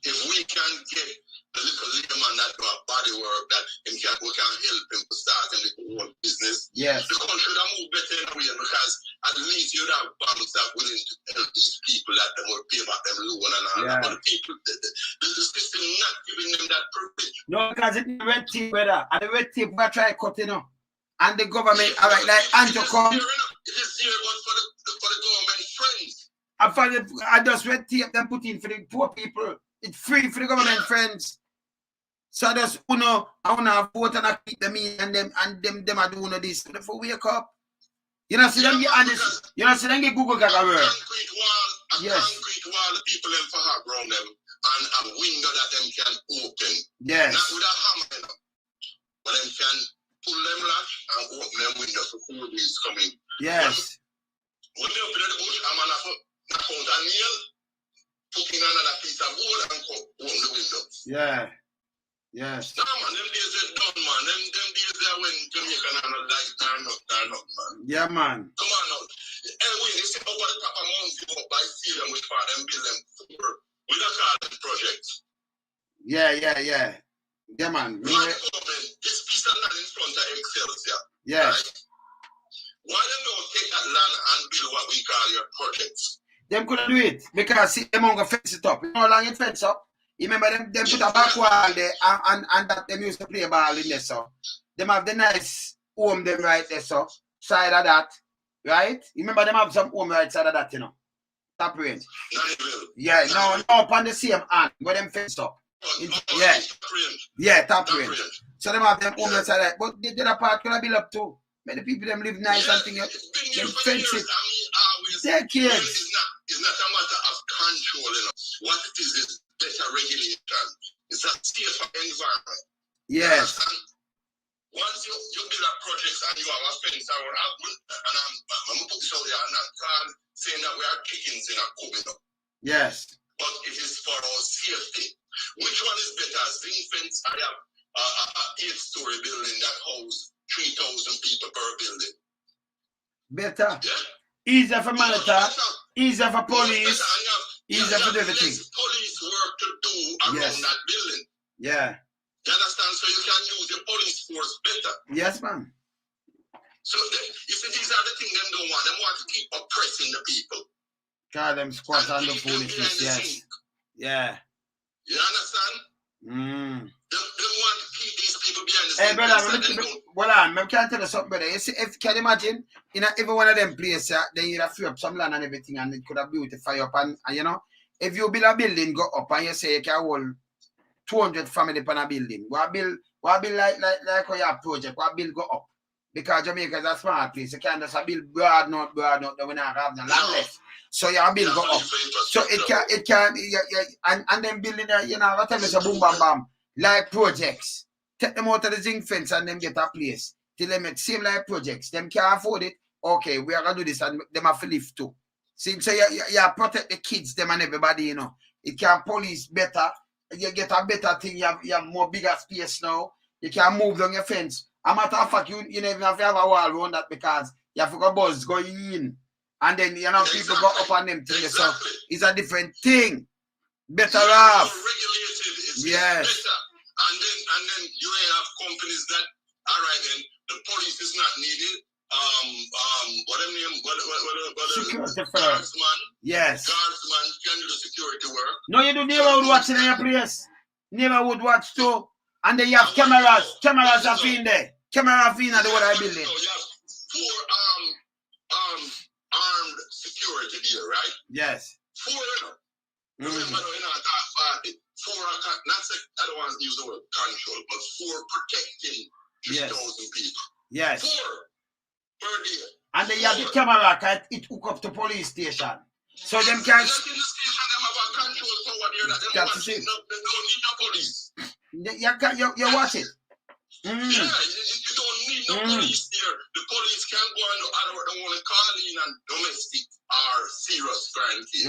Speaker 2: If we can get the little man that do a body work that we can help him to start a little own business.
Speaker 1: Yes.
Speaker 2: The country that move better in a way because at least you have banks that willing to help these people that they will pay back them loan and all that. But the people, the system not giving them that privilege.
Speaker 1: No, because it's the red tape, brother. And the red tape we try to cut, you know. And the government, all right, like Andrew come.
Speaker 2: It is zero for the government friends.
Speaker 1: I just red tape them put in for the poor people. It's free for the government friends. So just I wanna vote and I keep them in and them are doing this. Before we wake up. You know, see them get honest. You know, see them get Google Gaga work.
Speaker 2: Concrete wall, concrete wall, the people them for have around them, and a window that them can open.
Speaker 1: Yes.
Speaker 2: Not with a hammer, you know, but them can pull them latch and open them windows for cool breeze coming.
Speaker 1: Yes.
Speaker 2: When they open the bush, I'm gonna knock out a nail, put in another piece of wood and open the window.
Speaker 1: Yeah. Yes.
Speaker 2: No man, them days are done, man. Them days are when Jamaican are not like turn up, man.
Speaker 1: Yeah, man.
Speaker 2: Come on now. Anyway, they say over the top of Mount View by see them with part and build them with a carbon project.
Speaker 1: Yeah. Yeah, man.
Speaker 2: This piece of land in front of Excelsior.
Speaker 1: Yes.
Speaker 2: Right? Why them don't take that land and build what we call your projects?
Speaker 1: Them couldn't do it because see them gonna fence it up. You know how long it fence up? You remember them put a back wall there and that them used to play ball in there, so. Them have the nice home them right there, so. Side of that. Right? You remember them have some home right side of that, you know. Top range. Yeah, no, up on the same hand where them fence up. Yeah. Yeah, top range. So them have them home right side of that. But the other part could have built up too. Many people them live nice and things. Them fence it. Decades.
Speaker 2: It's not a matter of control, you know. What it is better regulation. It's a safer environment.
Speaker 1: Yes.
Speaker 2: Once you build a project and you have a fence around, and I'm put this out there, I'm not saying that we are chickens in a coop, you know.
Speaker 1: Yes.
Speaker 2: But it is for our safety. Which one is better? Zinc fence, I have a 8-story building that holds 3,000 people per building.
Speaker 1: Better.
Speaker 2: Yeah.
Speaker 1: Easier for monitor. Easier for police. Easier for everything.
Speaker 2: Police work to do around that building.
Speaker 1: Yeah.
Speaker 2: You understand? So you can use your police force better.
Speaker 1: Yes, ma'am.
Speaker 2: So you see, these are the things them don't want. They want to keep oppressing the people.
Speaker 1: God, them squat on the foolishness, yes. Yeah.
Speaker 2: You understand? They want to keep these people behind the scenes.
Speaker 1: Hey, brother, I can't tell you something, brother. You see, if can you imagine, in every one of them places, then you'd have free up some land and everything, and it could have beautified up, and you know, if you build a building, go up, and you say you can hold 200 family on a building, what build like how your project, what build go up, because Jamaica is a smart place. You can't just build broad not, then we not have the land left. So your bill go up. So it can, and then building, you know, what time is a boom bam bam, like projects. Take them out of the zinc fence and then get a place. Till they make same like projects. Them can't afford it. Okay, we are gonna do this and them have to live too. See, so you protect the kids, them and everybody, you know. It can police better. You get a better thing, you have more bigger space now. You can move down your fence. A matter of fact, you never even have to have a wall around that because you have to go buzz going in. And then, you know, people go up on them things. So it's a different thing. Better off.
Speaker 2: Regulated,
Speaker 1: yes.
Speaker 2: Better. And then you may have companies that, all right, then the police is not needed.
Speaker 1: Security first.
Speaker 2: Guardsman.
Speaker 1: Yes.
Speaker 2: Guardsman can do the security work.
Speaker 1: No, you do neighborhood watching in your place. Neighborhood watch too. And then you have cameras. Cameras are in there. Camera in at the what I building.
Speaker 2: So you have 4 armed security there, right?
Speaker 1: Yes.
Speaker 2: 4, you know. Remember, you know, that 4, I don't want to use the word control, but 4 protecting 3,000 people.
Speaker 1: Yes.
Speaker 2: 4 per day.
Speaker 1: And then you have the camera, it hook up to police station. So them can.
Speaker 2: In the station, them have a control tower there that them watch. They don't need no police.
Speaker 1: You watch it.
Speaker 2: Yeah, you don't need no police there. The police can go and they want to call in on domestic or serious crime case.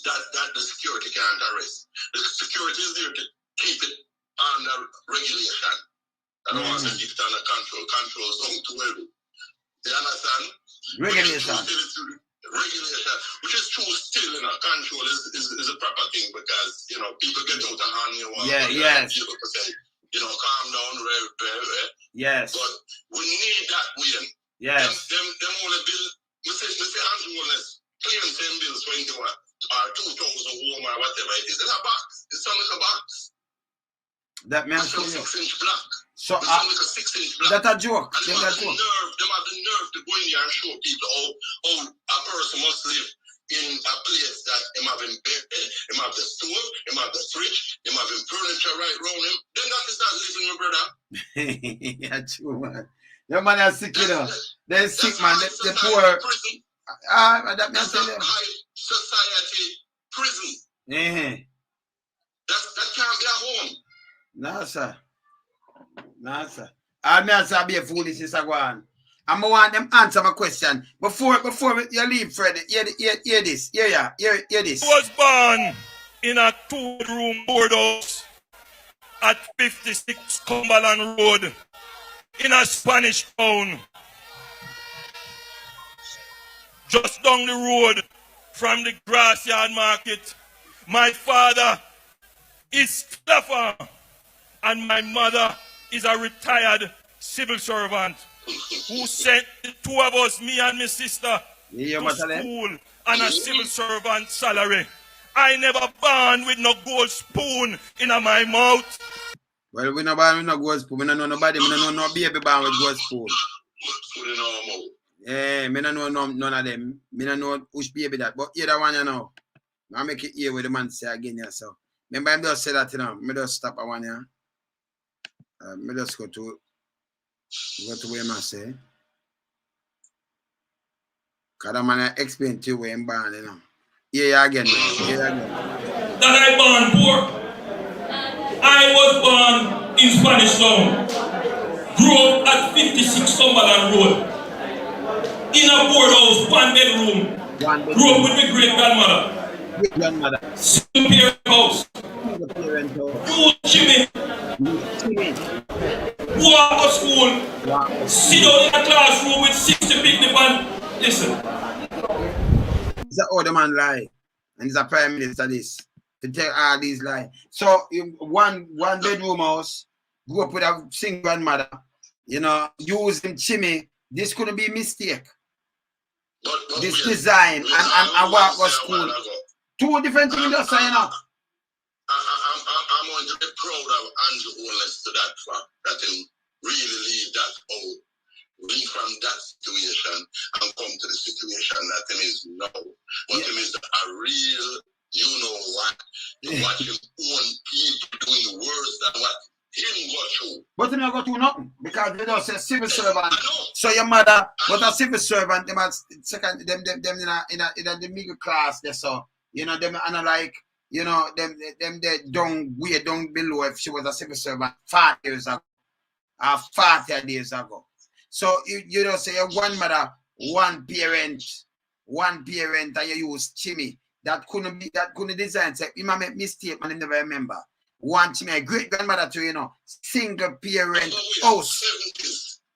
Speaker 2: That the security can't arrest. The security is there to keep it under regulation. I don't want to keep it under control. Control is not too well. You understand?
Speaker 1: Regulation.
Speaker 2: Regulation, which is true still, you know, control is a proper thing because, you know, people get out of hand, you know,
Speaker 1: yes.
Speaker 2: People say, you know, calm down,
Speaker 1: yes.
Speaker 2: But we need that win.
Speaker 1: Yes.
Speaker 2: Them only bill, Mr. Holness, claim 10 bills 21 or 2,000 home or whatever it is. It's a box. It's something like a box.
Speaker 1: That man.
Speaker 2: It's a 6-inch block.
Speaker 1: So
Speaker 2: it's like a 6-inch block.
Speaker 1: That's a joke.
Speaker 2: And them have the nerve to go in here and show people how a person must live in a place that him have him bed, him have the stove, him have the fridge, him have him furniture right around him, then that is not living, my brother.
Speaker 1: Yeah, true, man. Your man is sick, you know. They're sick, man. They're poor. That
Speaker 2: that's a high society prison.
Speaker 1: Yeah.
Speaker 2: That can't be a home.
Speaker 1: No, sir. No, sir. I'm not be a foolish, Sister Gwan. I'm going to want them answer my question. Before you leave, Fred, hear this. Hear this.
Speaker 3: I was born in a 2-room boardhouse at 56 Cumberland Road in a Spanish town. Just down the road from the Grassyard Market. My father is Staffer and my mother is a retired civil servant who sent the two of us, me and my sister, to school on a civil servant salary. I never born with no gold spoon in my mouth.
Speaker 1: Well, we no born with no gold spoon. We don't know nobody. We don't know no baby born with gold spoon. Yeah, me don't know none of them. Me don't know which baby that. But either one, you know. I make it here with the man say again, yeah. So remember, I just say that, you know. Me just stop at one, yeah. Me just go to where I say. Because I'm going to explain to you where I'm born, you know. Yeah, again,
Speaker 3: That I born poor. I was born in Spanish Town. Grew up at 56 Cumberland Road. In a boardhouse, 1 bedroom. Grew up with my great-grandmother. Single-parent house. Use Jimmy. Walk to school. Sit down in a classroom with 60 people and listen.
Speaker 1: It's an older man lie. And he's a prime minister this. To tell all these lies. So one bedroom house, grew up with a single grandmother, you know, using chimney. This couldn't be a mistake. This design and what was school. Two different things just saying, you know.
Speaker 2: I'm going to be proud of Andrew Holness to that fact that he really leave that out, leave from that situation and come to the situation that he is now. But him is a real, you know what, to watch his own people doing worse than what him got through.
Speaker 1: But he not go through nothing because they don't say civil servant. So your mother was a civil servant. Them second them in the middle class. They saw, you know, them and like. You know, them they way down below if she was a civil servant 40 years ago. 40 years ago. So you don't say your grandmother, one parent, and you use chimney. That couldn't design. Say, you might make mistake, man, I never remember. One chimney, great grandmother too, you know, single parent house.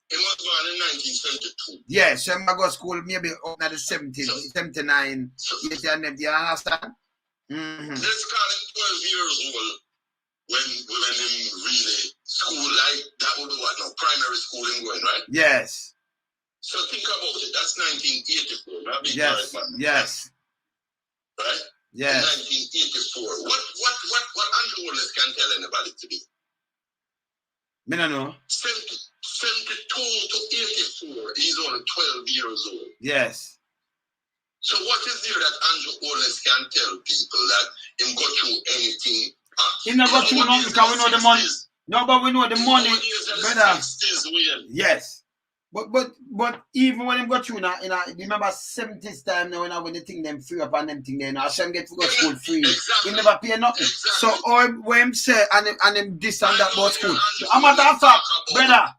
Speaker 2: It was born in 1972.
Speaker 1: Yes, so I go to school maybe up in the 70s, 79, 80 and them. Do you understand?
Speaker 2: Mm-hmm. Let's call him 12 years old when him really school like that would be what now? Primary school him going, right?
Speaker 1: Yes.
Speaker 2: So think about it. That's 1984. Not big
Speaker 1: yes.
Speaker 2: Right, man.
Speaker 1: Yes.
Speaker 2: Right?
Speaker 1: Yes.
Speaker 2: 1984. What Andrew Holness can tell anybody today?
Speaker 1: Me don't know.
Speaker 2: 72 to 84. He's only 12 years old.
Speaker 1: Yes.
Speaker 2: So what is there that Andrew Holness can tell people that him go through anything?
Speaker 1: He never go through nothing because we know the money. No, but we know the money. Better. Yes. But even when him go through now, remember 70s time now when the thing them free up and them thing there now, Hashem get to go to school free. He never pay nothing. So all when him say and him this and that about school. I'm a matter of fact, brother,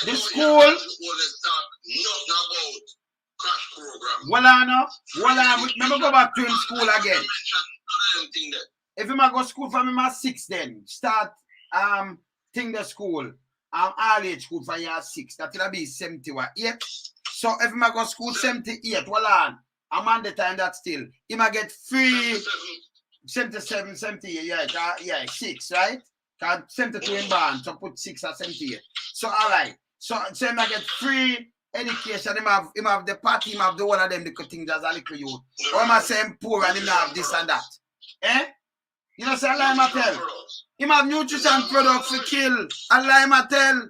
Speaker 1: the school.
Speaker 2: Crash program.
Speaker 1: Well, I know. Remember go back to him school again. If him go school from him at 6 then, start thing the school, all age school for year 6, that will be 78. So if him go school 78, well on, I'm on the time that still, he might get free 77, 78, yeah, 6, right? Because 72 in band, so put 6 or 78. So all right. So he might get free education, him have the party, him have the one of them little things as a little youth. Or am I saying poor and him have this and that? Eh? You know, say Allah him a tell. Him have nutrition products to kill. Allah him a tell.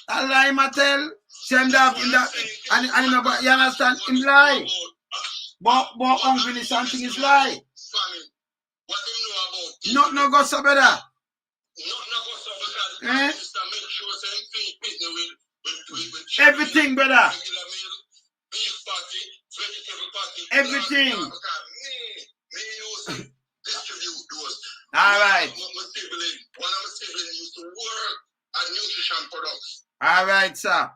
Speaker 1: Allah him a tell. Say him have in that and you understand? Him lie. But hungry something is right.
Speaker 2: Famine. What do you know about this?
Speaker 1: No go so better.
Speaker 2: Not go so because the Prime Minister make sure say feed people with
Speaker 1: Everything, brother.
Speaker 2: regular meal, beef patty, vegetable patty.
Speaker 1: Everything.
Speaker 2: Because me used to distribute those.
Speaker 1: All right.
Speaker 2: One of my siblings used to work at nutrition products.
Speaker 1: All right, sir.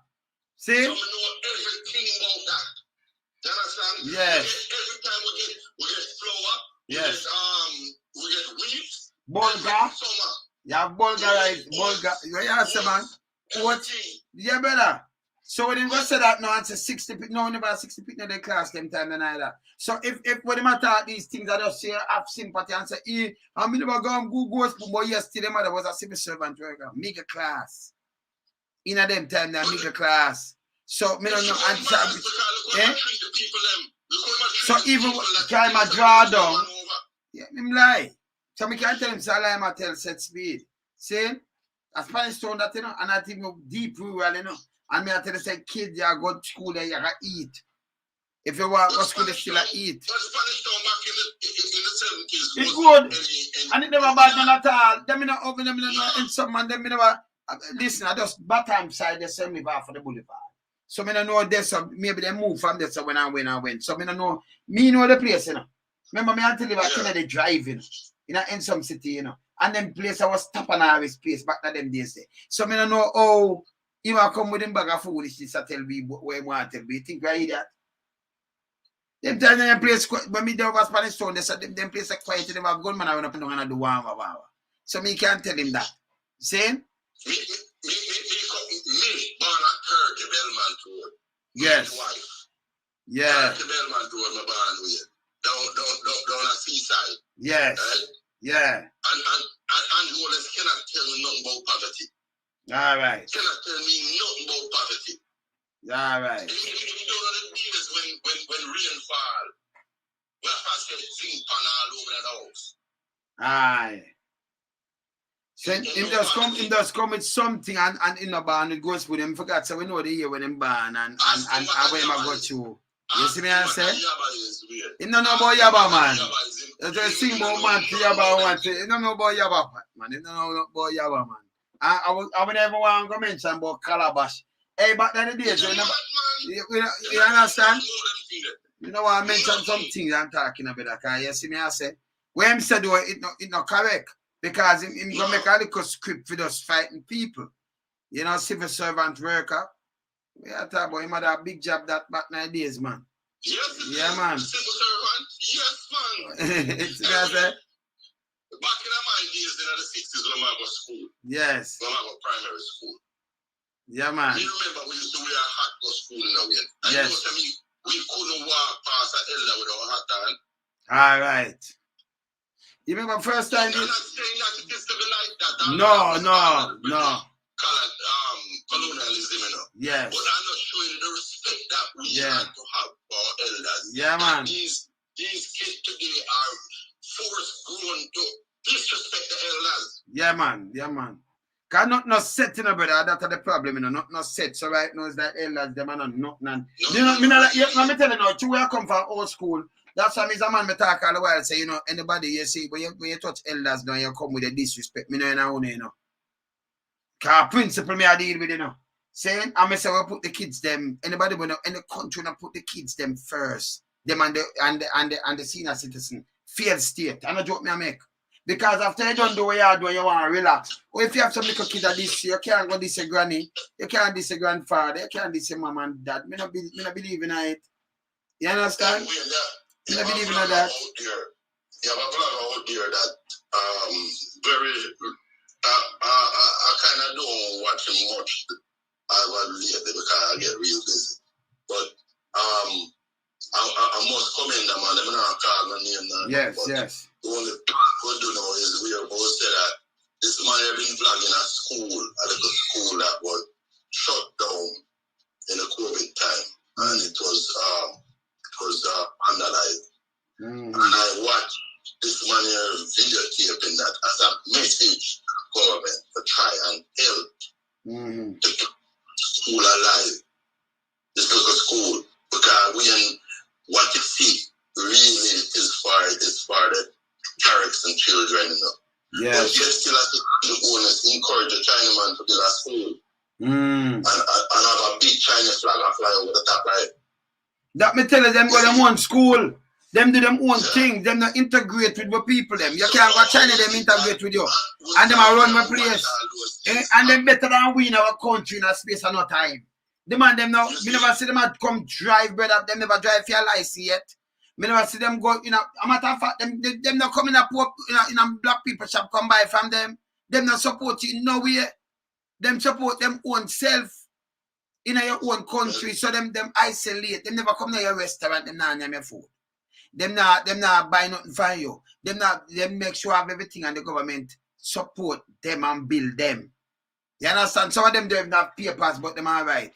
Speaker 1: See?
Speaker 2: So I know everything about that. You understand?
Speaker 1: Yes.
Speaker 2: Every time we get flour,
Speaker 1: Yes.
Speaker 2: we get wheat.
Speaker 1: Bulgur.
Speaker 2: Summer.
Speaker 1: Yeah, bulgur rice. Bulgur. Yeah, sir, man. What? Yeah, brother. So when you say that now, it's a 60 people, no, about 60 people in the class them time and either. So if when them attack these things, I just say have sympathy and say, I mean never go and Google, but yesterday mother was a civil servant worker, mega class. In a them time, that mega class. So me don't know So even time I draw down, yeah, him lie. So me can't tell him so I lie, I tell set speed. See? A Spanish stone that you know, and I think of deep rural, you know. And me I tell you say kids you go to school there, you gotta eat. If you want to go to school, they still eat. It's good. And it never bad none at all. Them in the oven, them in some man, them never listen, I just bottom side they send me back for the boulevard. So me don't know this, so maybe they move from there so when I win. So me don't know. Me know the place, you know. Remember me until I tell they driving in some city, you know. And them place I was stopping always place back to them days. So me don't know how you know come with them bag of foolishness to tell me where you want to tell me. You think I that? Them tell them place when me there over Spanish town, they said them place are quiet, them have gunman I went up and down and do one. So me can't tell him that. Saying?
Speaker 2: Me, born at Kirk, Belmont Road.
Speaker 1: Yes.
Speaker 2: Wife.
Speaker 1: Yeah.
Speaker 2: Kirk, Belmont Road, my born with. Down at seaside.
Speaker 1: Yes.
Speaker 2: Right?
Speaker 1: Yeah.
Speaker 2: And Holness cannot tell me nothing about poverty.
Speaker 1: All right.
Speaker 2: Cannot tell me nothing about poverty.
Speaker 1: All right.
Speaker 2: You don't know the days when rain fall. We have to get zinc pan all over the house.
Speaker 1: Aye. So him does come with something and in the barn it goes with him. Forgot so we know the year when him born and when him go through. You see me I say? Him don't know about Yaba man. That's a sing about man to Yaba one thing. He don't know about Yaba man. He don't know about Yaba man. I would never want to mention about Calabash. Hey, back then the days, you understand? You know what I mentioned some things I'm talking about that. You see me I say? When him said it not correct. Because him gonna make a little script for those fighting people. You know, civil servant worker. We are talking about him had a big job that back in the days, man.
Speaker 2: Yes,
Speaker 1: yeah, man.
Speaker 2: Civil servant, yes, man.
Speaker 1: It's what I say.
Speaker 2: Back in my days, in the 60s, when I was school.
Speaker 1: Yes.
Speaker 2: When I was primary school.
Speaker 1: Yeah, man.
Speaker 2: You remember we used to wear a hat to school now, yeah? And
Speaker 1: yes.
Speaker 2: You know, we couldn't walk past an elder without a hat on.
Speaker 1: All right. You remember first time?
Speaker 2: You're not saying that it is to be like that.
Speaker 1: No.
Speaker 2: Colonialism, you know.
Speaker 1: Yes.
Speaker 2: But I'm not showing the respect that we have to have for our elders.
Speaker 1: Yeah, man.
Speaker 2: These kids today are forced grown to disrespect the elders.
Speaker 1: Yeah, man. Cause not set, you know, brother. That's the problem, you know. Not set. So right now it's like elders, them are not. You know, let me tell you now. To where I come from, old school. That's why a man me talk all the while say, you know, anybody you see, when you touch elders now, you come with a disrespect. Me know you know. Cause principle me I deal with, you know. Saying, I say we put the kids them, anybody when in the country now put the kids them first. Them and the senior citizen. Failed state. I no joke me I make. Because after you don't do what you do, you want to relax. Or if you have some little kid that this, you can't go this a granny, you can't this a grandfather, you can't this a mom and dad. Me not believe in it. You understand?
Speaker 2: You have a blogger out there. You have a blogger out there that very I kind of don't watch him much lately because I get real busy. But I must commend them, man. I'm not calling my name now.
Speaker 1: Yes.
Speaker 2: The only thing we do now is we are both say that this man has been vlogging at school, a little school that was shut down in the COVID time, and it was analyzed. And I watched this man here videotaping that as a message to government to try and help the school alive. This little school, because what you see encourage a Chinaman to build a school.
Speaker 1: Mm.
Speaker 2: And have a big Chinese flag and fly over the top, right?
Speaker 1: That me tell you, them go them one school. Them do them own thing. Them not integrate with the people them. You can't go China, them integrate with you. And them a run my place. And them better than we in our country in a space of no time. The man them now, me never see them come drive, brother. Them never drive for your license yet. Me never see them go, you know, a matter of fact, them not come in a poor, in a black people shop come buy from them. Them not support you in no way. Them support them own self in your own country. So them isolate. Them never come to your restaurant, them not name your food. Them not buy nothing for you. Them make sure have everything and the government support them and build them. You understand? Some of them don't have papers, but them are right.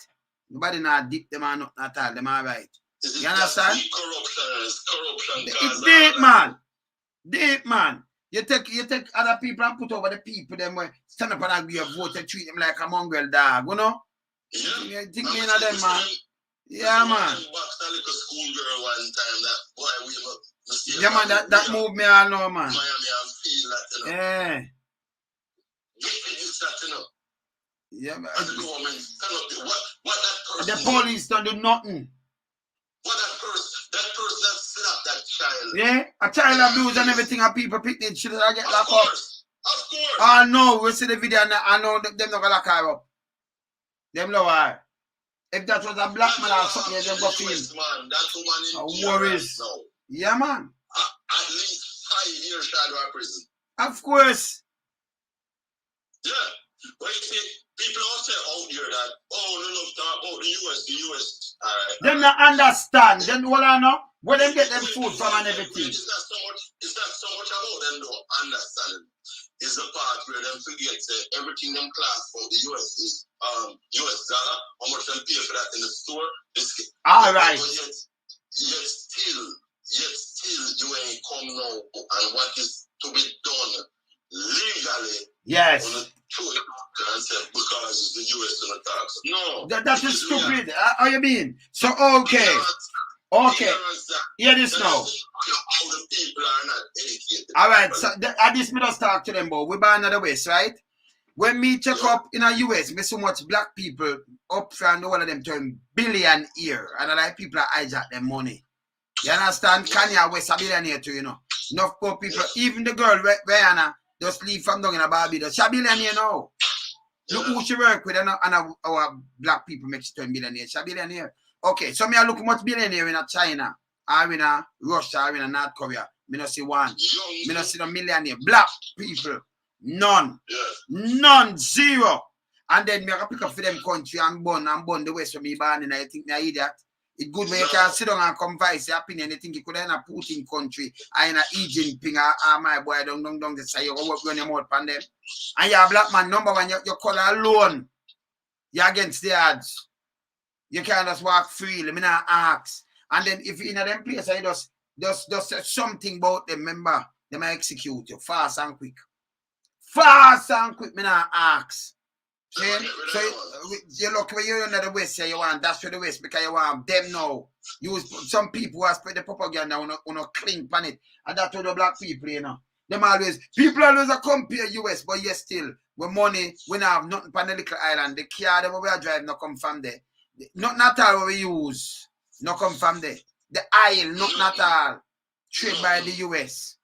Speaker 1: Nobody not deep them are not at all. Them are right. You understand?
Speaker 2: Corruption.
Speaker 1: It's deep, man. Deep, man. You take other people and put over the people them where stand up and agree a vote and treat them like a mongrel dog, you know?
Speaker 2: Yeah.
Speaker 1: You think me of them, man? Yeah, man. Yeah, man, that move me all know, man. Yeah. Yeah, man. The police don't do nothing.
Speaker 2: What that person that slapped that child.
Speaker 1: Yeah, a child abuse and everything, and people picnic should I get locked up.
Speaker 2: Of course.
Speaker 1: Oh no, we see the video and I know them not gonna lock her up. Them know why. If that was a black man or something, them go feel.
Speaker 2: Man, that woman in
Speaker 1: worries.
Speaker 2: Now.
Speaker 1: Yeah, man.
Speaker 2: At least 5 years shadow of prison.
Speaker 1: Of course.
Speaker 2: Yeah. But you see, people also out here that, no, talk about the US.
Speaker 1: Them not understand. Then what I know? Where them get them food from and everything.
Speaker 2: It's not so much about them don't understand. It's the part where them forget everything them class for the US is US dollar, how much them pay for that in the store.
Speaker 1: All right.
Speaker 2: Yet still you ain't come now and what is to be done legally.
Speaker 1: Yes.
Speaker 2: On the concept because it's the US and the tax. No.
Speaker 1: That is stupid. How you mean? So okay. Hear this now.
Speaker 2: All the people are not educated.
Speaker 1: All right. So at this me just talk to them, but we buy another West, right? When me check up in the US, me so much black people up from all of them turn billionaire, and a lot of people hijack their money. You understand? Kanye West a billionaire too, you know. Enough poor people, even the girl Rihanna, just leave from down in a Barbados. She a billionaire now. Look who she work with, and our black people make she turn billionaire. She a billionaire. Okay, so me I look much billionaire in China, or in Russia, or in North Korea. Me not see one. Me not see no millionaire. Black people, none. None, zero. And then me I pick up for them country and born the West for me born and I think me I idiot. It's good when you can sit down and converse your opinion. You think you could have a Putin country and a Egypt ping my boy don't the say you work on your mouth on them. And you're a black man, number one, you color alone. You're against the odds. You can't just walk freely, me not ask. And then if you're in them place, I just say something about them, remember, they might execute you fast and quick. Fast and quick, me not ask. See? So you look where you're under the West, you want that's for the West because you want them now. Some people who spread the propaganda on a cling on it. And that's what the black people, you know. People always compare US, but yes, still, with money, we don't have nothing on the little island. The car that we are driving not come from there. Not all what we use, not come from there. The oil, not all. Trade by the US.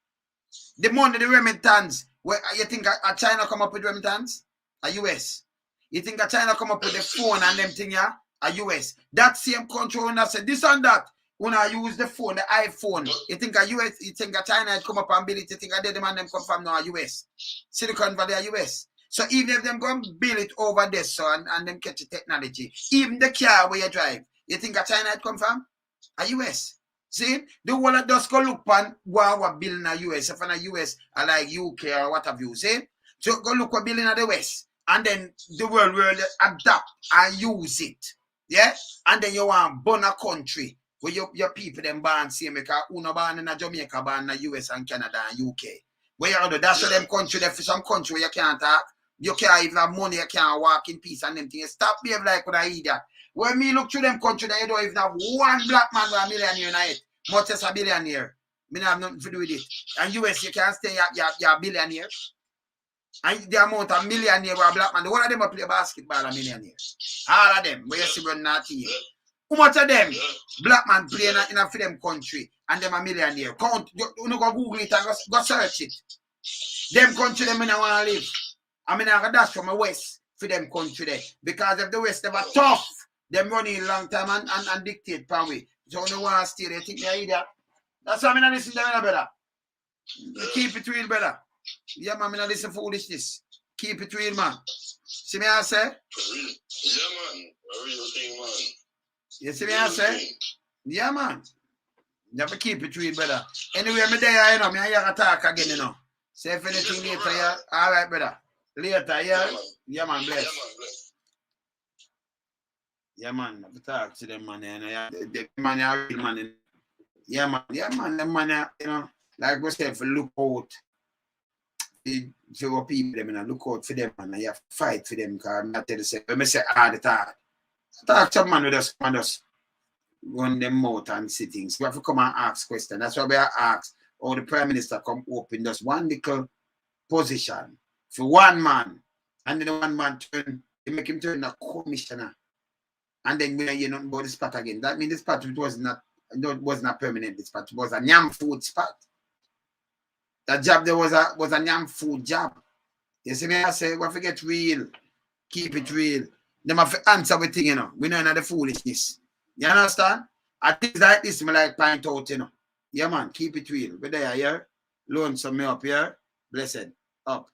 Speaker 1: The money, the remittance, where you think a China come up with remittance? A US. You think a China come up with the phone and them thing, yeah? A US. That same country when I said this and that, when I use the phone, the iPhone, you think a US, you think a China come up and build it, you think a man them come from now a US. Silicon Valley a US. So even if them go and build it over there, so and them catch the technology, even the car where you drive, you think a China it come from? A US. See? The one that does go look on what building a US, if in a US are like UK or what have you, see? So go look what building at the West. And then the world will adapt and use it. Yeah? And then you want born a country where your people them born same because uno born in a Jamaica, born in the US and Canada and UK. Where you do that's for them country, there for some country where you can't talk. You can't even have money, you can't walk in peace and them things. Stop behaving like what I idiot. When me look through them country that you don't even have one black man with a millionaire in it. Much as a billionaire. Me not have nothing to do with it. And US you can't stay you're a billionaire. And the amount of millionaire were black man, the one of them will play basketball a millionaire. All of them, where you see run that team. How much of them black man play in a them country and them a millionaire? Count, you go Google it and go search it. Them country them in want to live. I mean, I got dash from the west for them country there. Because if the west they were tough, them running a long time and dictate per way. So you want to stay there, think they idiot. That's why I'm not listening to them, brother. Keep it real, brother. Yeah, man, I'm not listening to foolishness. Keep it real, man. See me I say?
Speaker 2: Yeah, man. A real thing, man.
Speaker 1: You see me I say? Yeah, man. Never keep it real, brother. Anyway, I'm there, you know, I hear a talk again, you know. Say if anything later, yeah. All right, brother. Later, yeah. Yeah, man, bless. Yeah, man. Never talk to them, man. The man, are real, man. Yeah, man. Yeah, man. The man, you know, like we said, for look out. For people, them, you know, look out for them, man. You have to fight for them, because I'm not telling you, when I say hard, it's hard. Talk to man with us, man, just run them out and see things. We have to come and ask questions. That's why we are asked, or the Prime Minister come open just one little position for one man, and then the one man turn, they make him turn a commissioner. And then we are hear nothing about the spot again. That means the spot was not permanent, the spot was a nyam food spot. That job there was a nyam food job. You see me, I say, we have to get real, keep it real. Them have to answer everything, you know. We know the foolishness. You understand? At things like this, me like point out, you know. Yeah, man, keep it real. We're there, yeah? Loan some me up here. Blessed. Up.